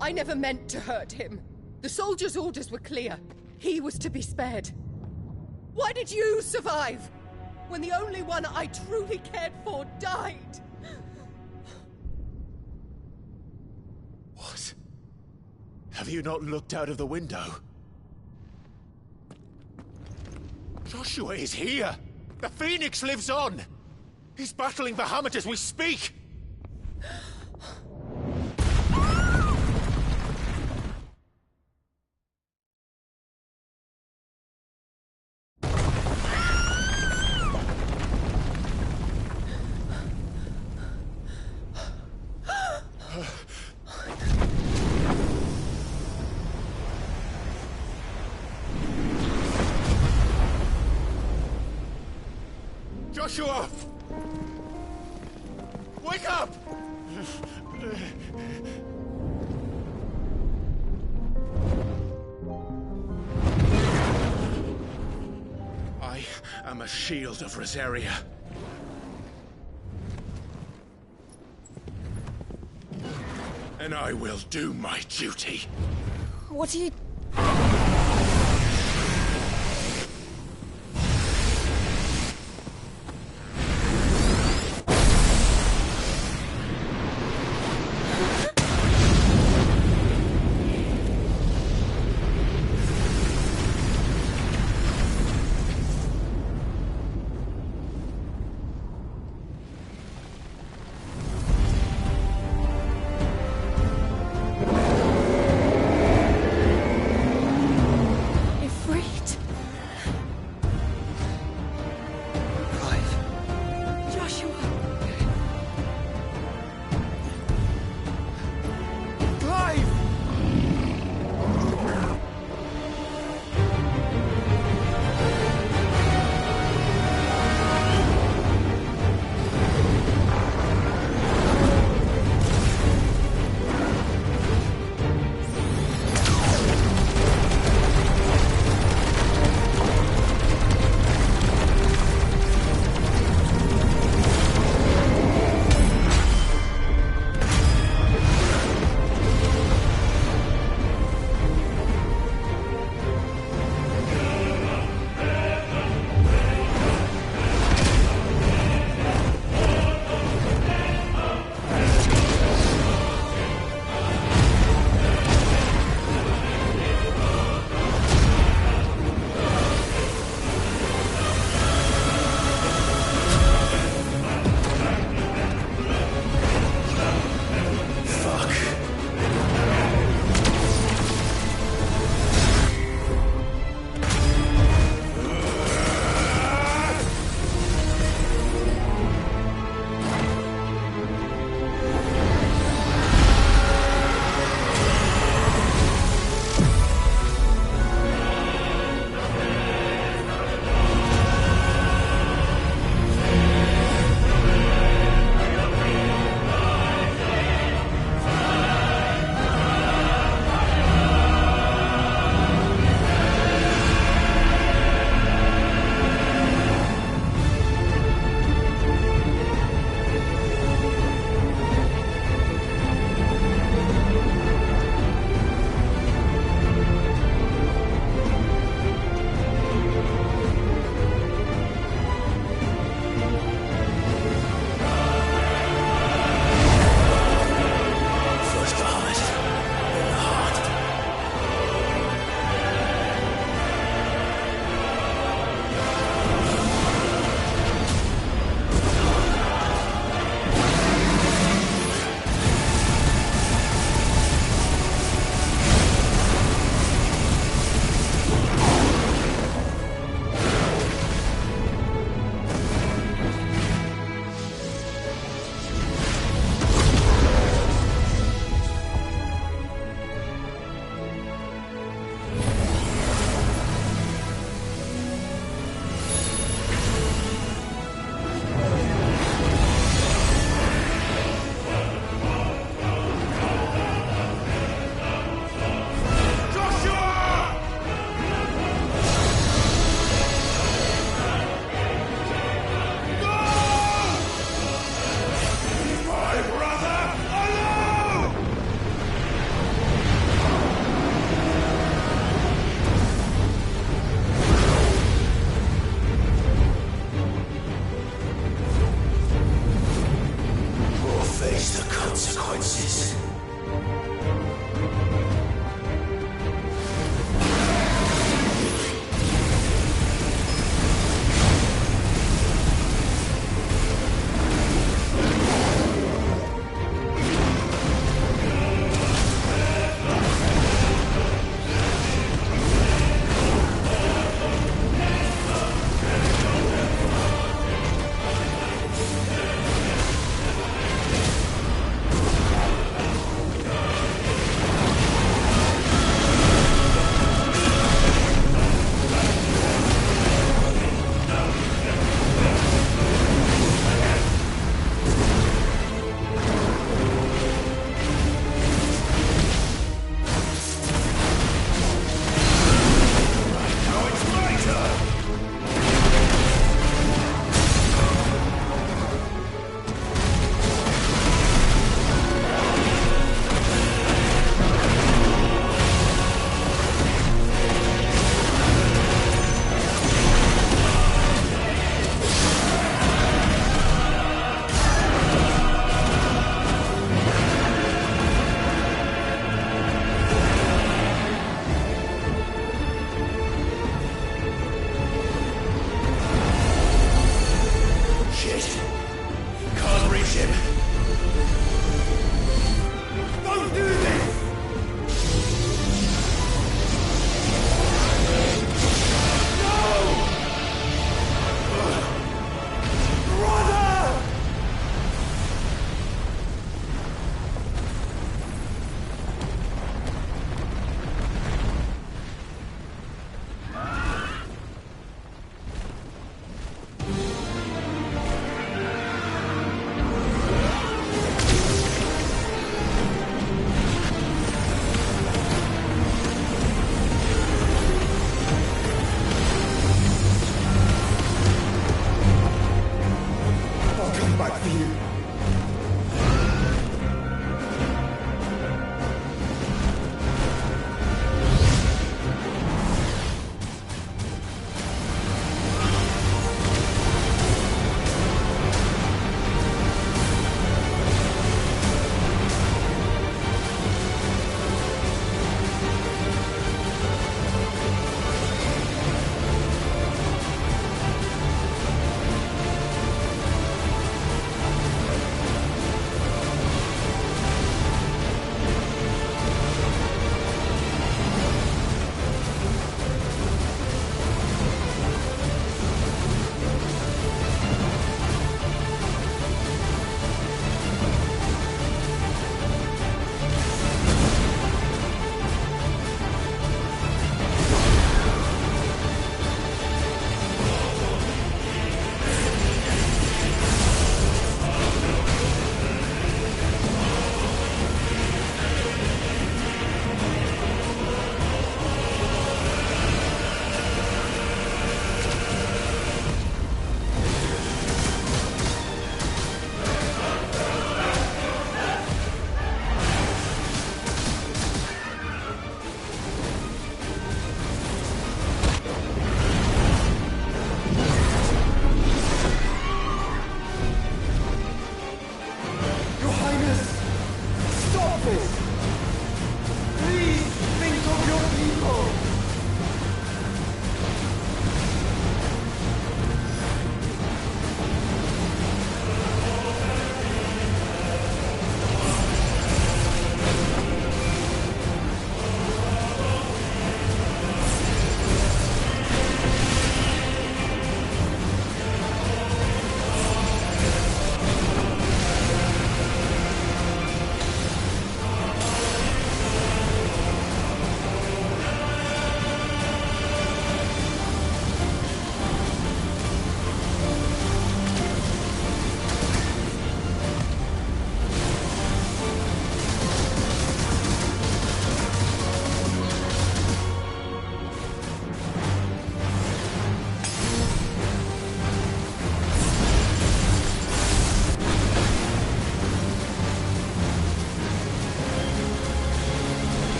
I never meant to hurt him. The soldiers' orders were clear. He was to be spared. Why did you survive when the only one I truly cared for died? What? Have you not looked out of the window? Joshua is here! The Phoenix lives on! He's battling Bahamut as we speak! Joshua! Wake up! I am a shield of Rosaria. And I will do my duty. What are you...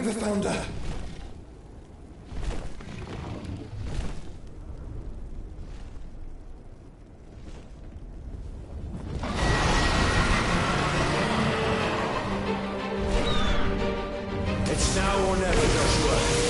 never found her. It's now or never, Joshua.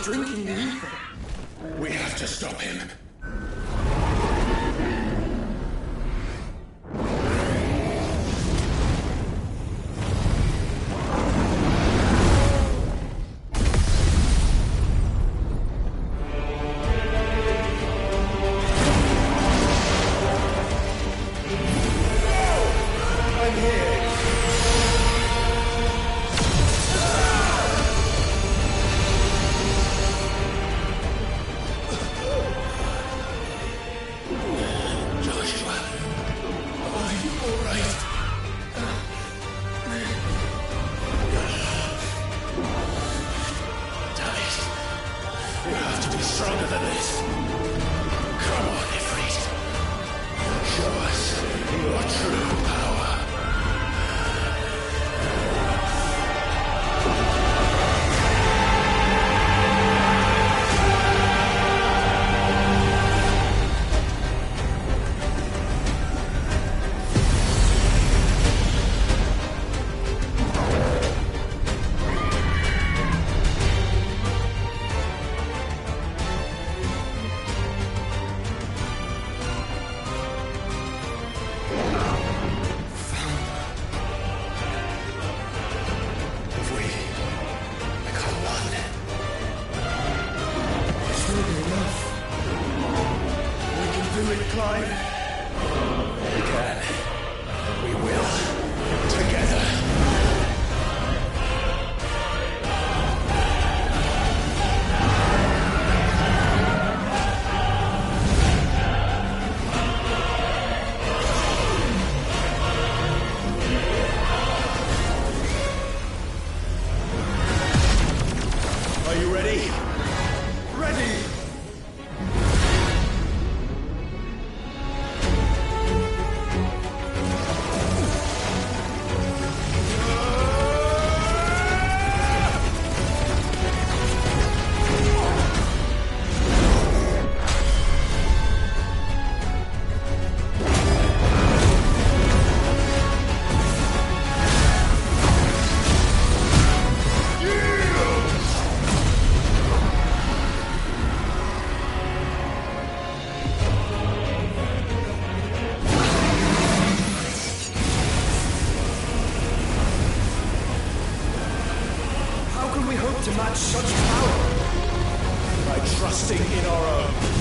drinking the ether. We have to stop him. To match such power by trusting in our own.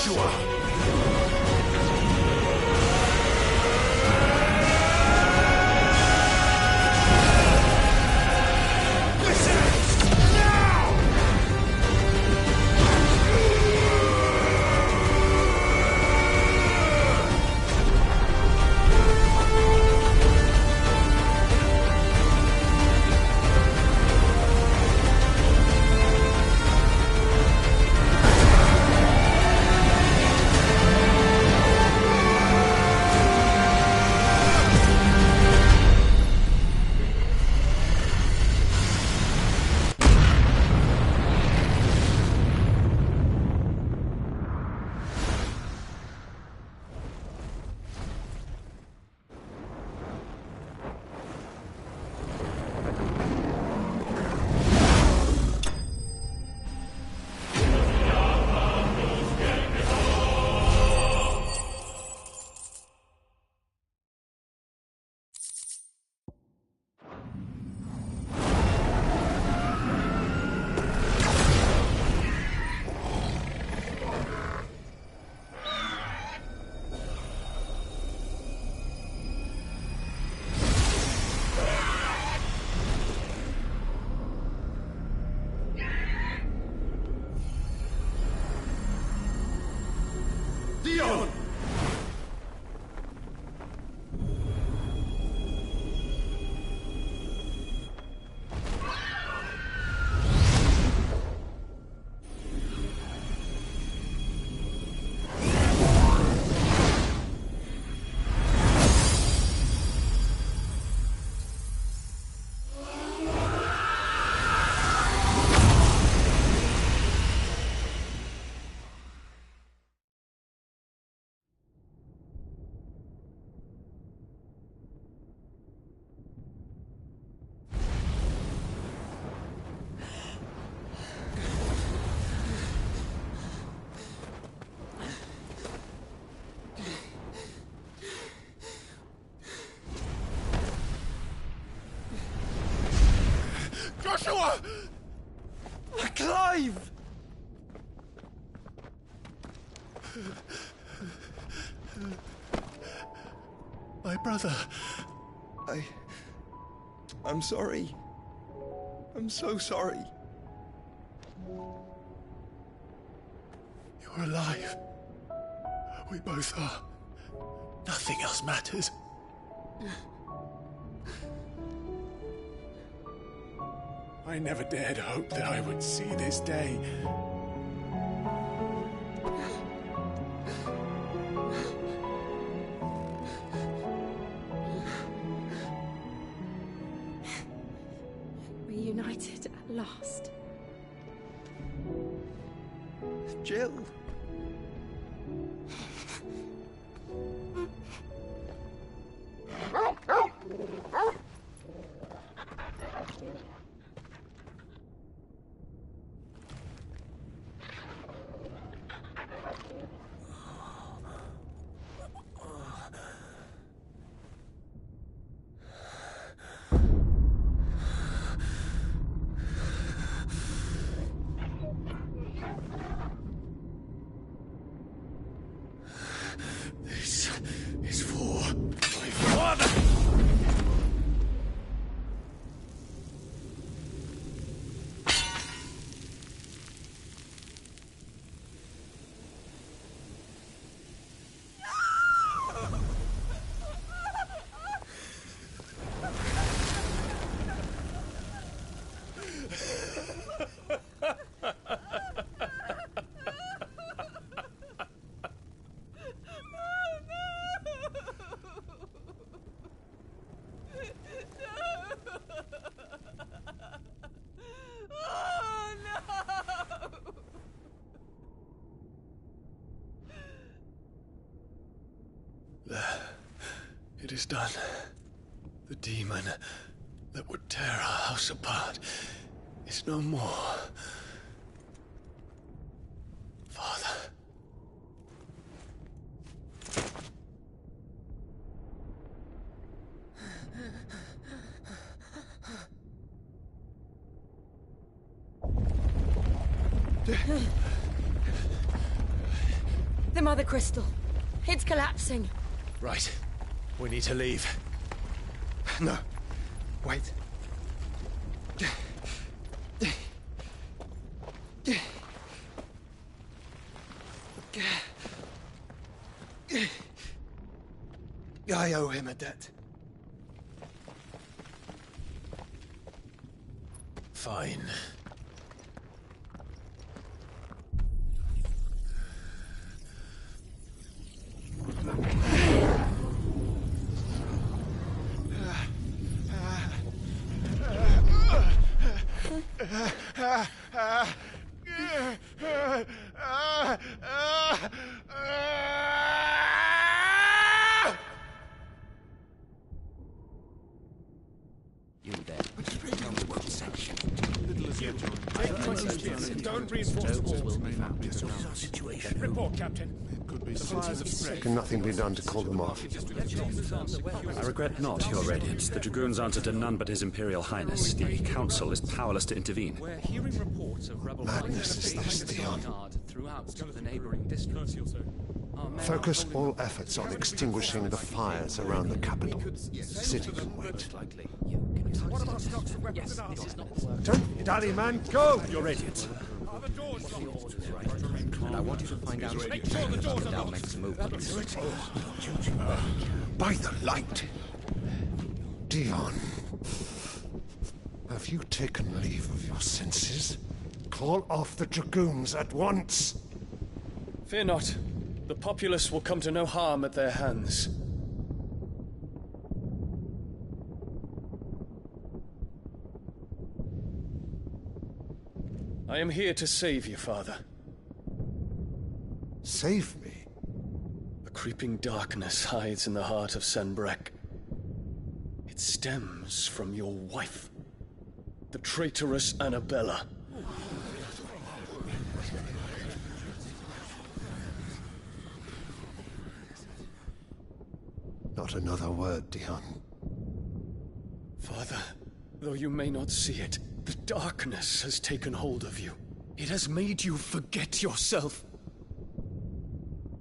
Joshua! Dion! Joshua! Clive! My brother. I'm sorry. I'm so sorry. You're alive. We both are. Nothing else matters. I never dared hope that I would see this day. Reunited at last. Jill. This is for my father! It is done. The demon that would tear our house apart is no more. Father. The Mother Crystal. It's collapsing. Right. We need to leave. No. Wait. I owe him a debt. Fine. You there. Don't reinforce the walls. Situation. Report, Captain. The fires have spread. Can nothing be done to call them off? I regret not, Your Radiance. The Dragoons answer to none but His Imperial Highness. The Council is powerless to intervene. We're hearing reports of rebel Madness is this, Dion. throughout the neighboring districts. Focus all efforts on extinguishing the fires around the capital. The city can wait. What about stocks of weapons and armor? Don't dally, man. Go! Your Radiance. And I want you to find out Make sure the doors are now locked. makes a move. By the light. Dion. Have you taken leave of your senses? Call off the Dragoons at once. Fear not. The populace will come to no harm at their hands. I am here to save you, Father. Save me? The creeping darkness hides in the heart of Sanbrek. It stems from your wife, the traitorous Annabella. Not another word, Dion. Father, though you may not see it, the darkness has taken hold of you. It has made you forget yourself.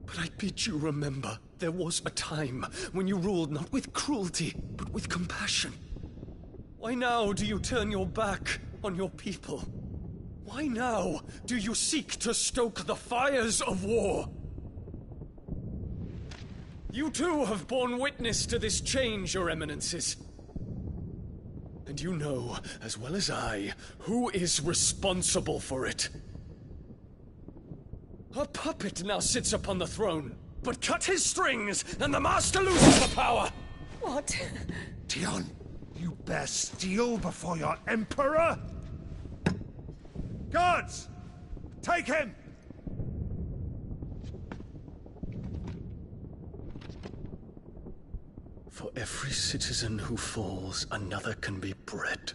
But I bid you remember, there was a time when you ruled not with cruelty, but with compassion. Why now do you turn your back on your people? Why now do you seek to stoke the fires of war? You too have borne witness to this change, Your Eminences. And you know, as well as I, who is responsible for it. A puppet now sits upon the throne, but cut his strings, and the master loses the power! What? Dion, you bear steel before your Emperor? Guards! Take him! For every citizen who falls, another can be bred.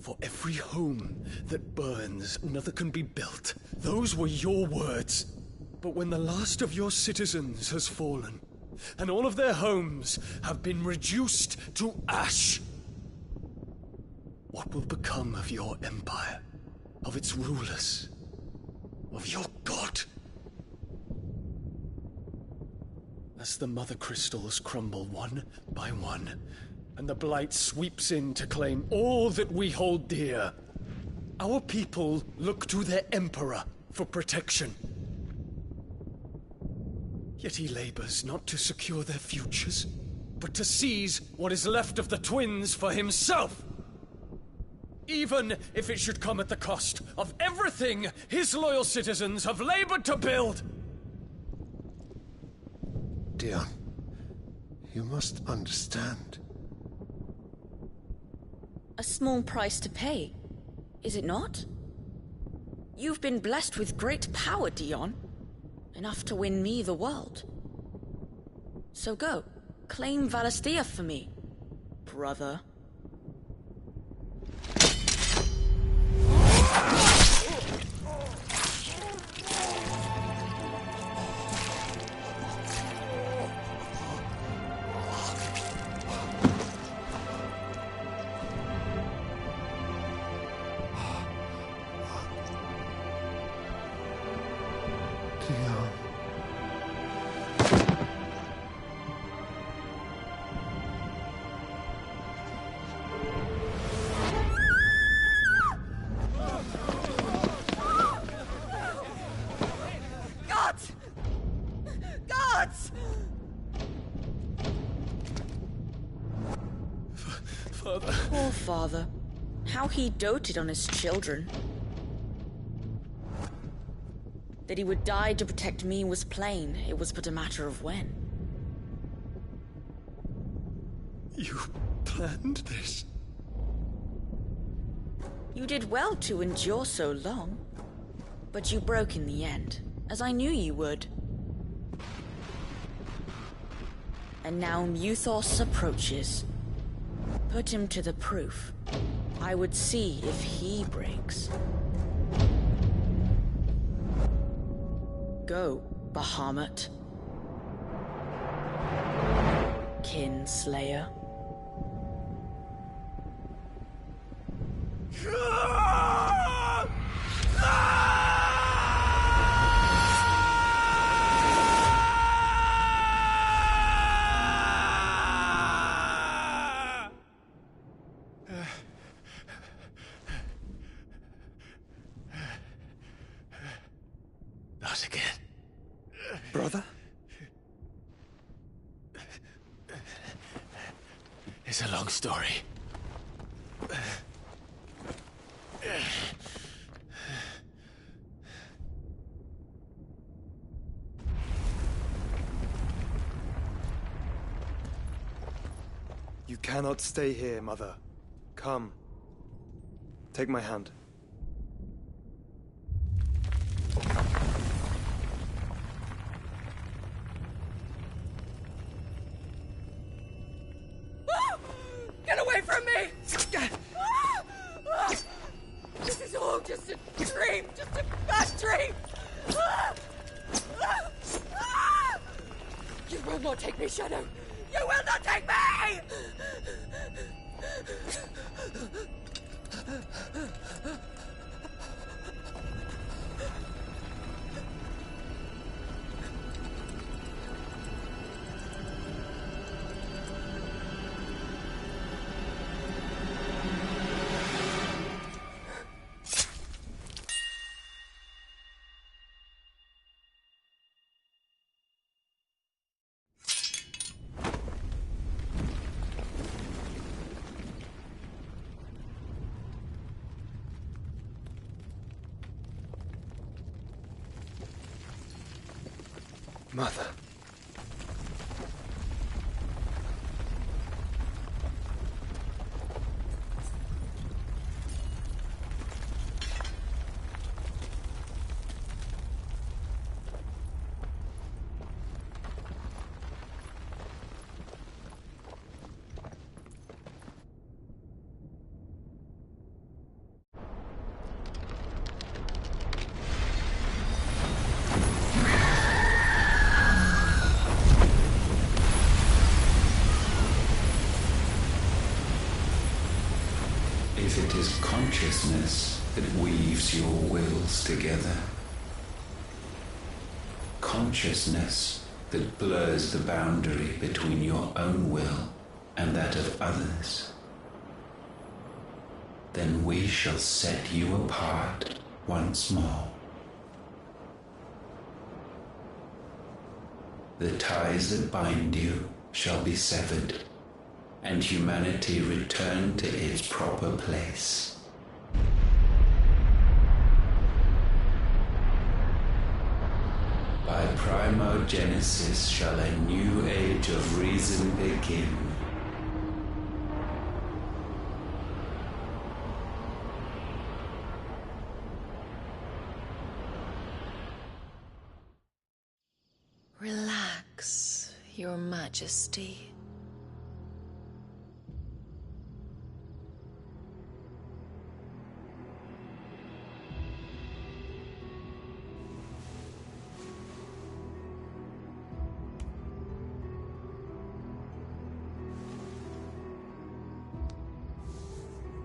For every home that burns, another can be built. Those were your words. But when the last of your citizens has fallen, and all of their homes have been reduced to ash, what will become of your empire, of its rulers, of your god? As the Mother Crystals crumble one by one, and the Blight sweeps in to claim all that we hold dear, our people look to their Emperor for protection. Yet he labors not to secure their futures, but to seize what is left of the twins for himself! Even if it should come at the cost of everything his loyal citizens have labored to build! Dion, you must understand. A small price to pay, is it not? You've been blessed with great power, Dion. Enough to win me the world. So go, claim Valisthea for me, brother. Dion. Father. Poor father. How he doted on his children. That he would die to protect me was plain. It was but a matter of when. You planned this? You did well to endure so long. But you broke in the end, as I knew you would. And now Muthos approaches. Put him to the proof. I would see if he breaks. Go, Bahamut. Kinslayer. Not again. Brother? It's a long story. You cannot stay here, Mother. Come. Take my hand. Get away from me! This is all just a dream, just a bad dream! You will not take me, Shadow! You will not take me! Mother. If it is consciousness that weaves your wills together, consciousness that blurs the boundary between your own will and that of others, then we shall set you apart once more. The ties that bind you shall be severed, and humanity return to its proper place. By primogenesis shall a new age of reason begin. Relax, Your Majesty.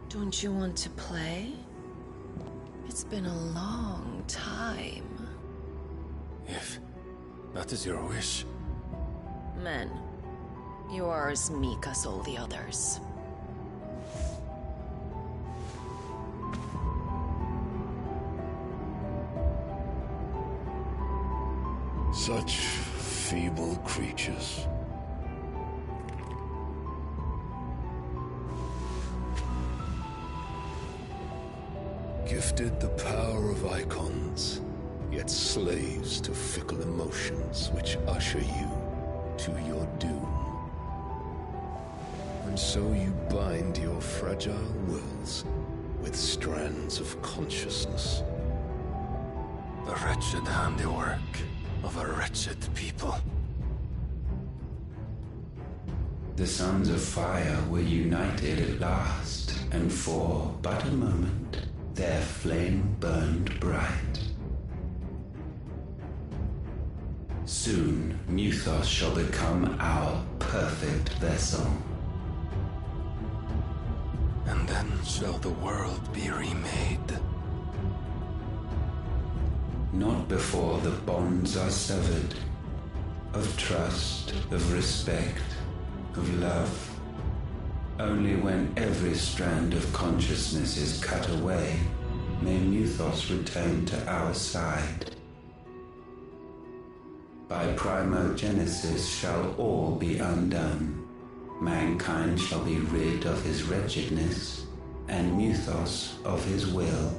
Don't you want to play? It's been a long time. If that is your wish. Men, you are as meek as all the others. Such feeble creatures. gifted the power of icons, yet slaves to fickle emotions which usher you to your doom. And so you bind your fragile wills with strands of consciousness. The wretched handiwork of a wretched people. The Sons of Fire were united at last, and for but a moment their flame burned bright. Soon Muthos shall become our perfect vessel. And then shall the world be remade. Not before the bonds are severed, of trust, of respect, of love. Only when every strand of consciousness is cut away, may Muthos return to our side. By primogenesis shall all be undone. Mankind shall be rid of his wretchedness, and Muthos of his will.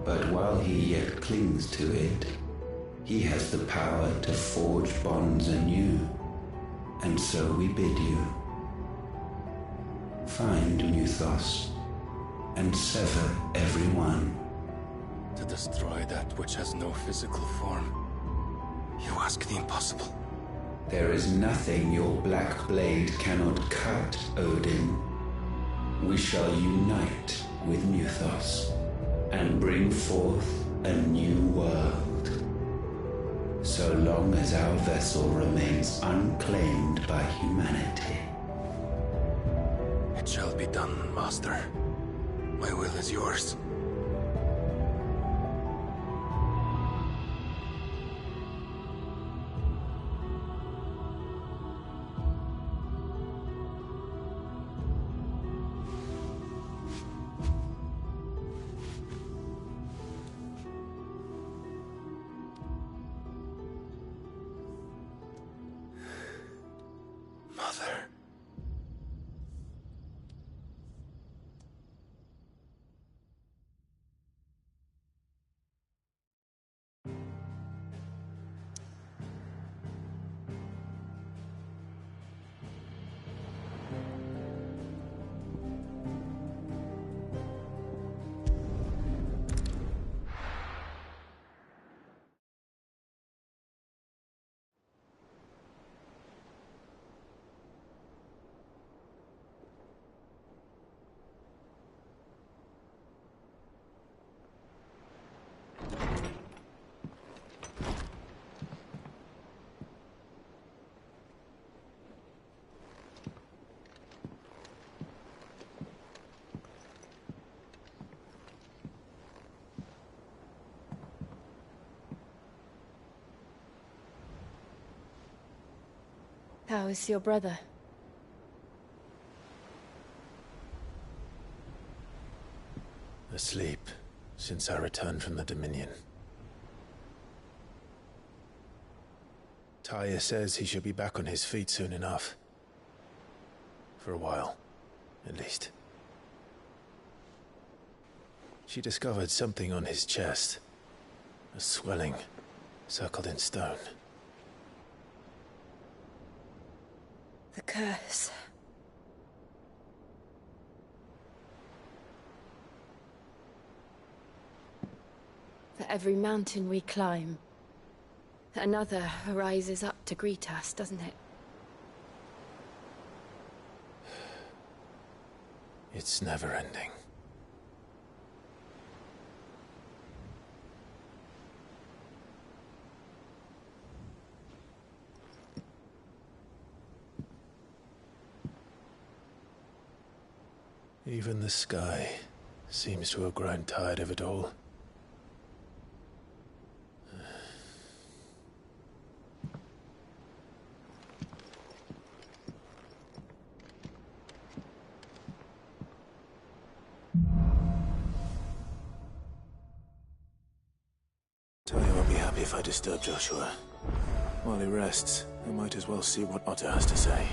But while he yet clings to it, he has the power to forge bonds anew. And so we bid you, find Muthos, and sever every one. To destroy that which has no physical form, you ask the impossible. There is nothing your black blade cannot cut, Odin. We shall unite with Muthos, and bring forth a new world. So long as our vessel remains unclaimed by humanity. It shall be done, Master. My will is yours. Mother. How is your brother? Asleep, since I returned from the Dominion. Taya says he should be back on his feet soon enough. For a while, at least. She discovered something on his chest. A swelling, circled in stone. The curse. For every mountain we climb, another rises up to greet us, doesn't it? It's never ending. Even the sky seems to have grown tired of it all. Taya won't be happy if I disturb Joshua. While he rests, I might as well see what Otter has to say.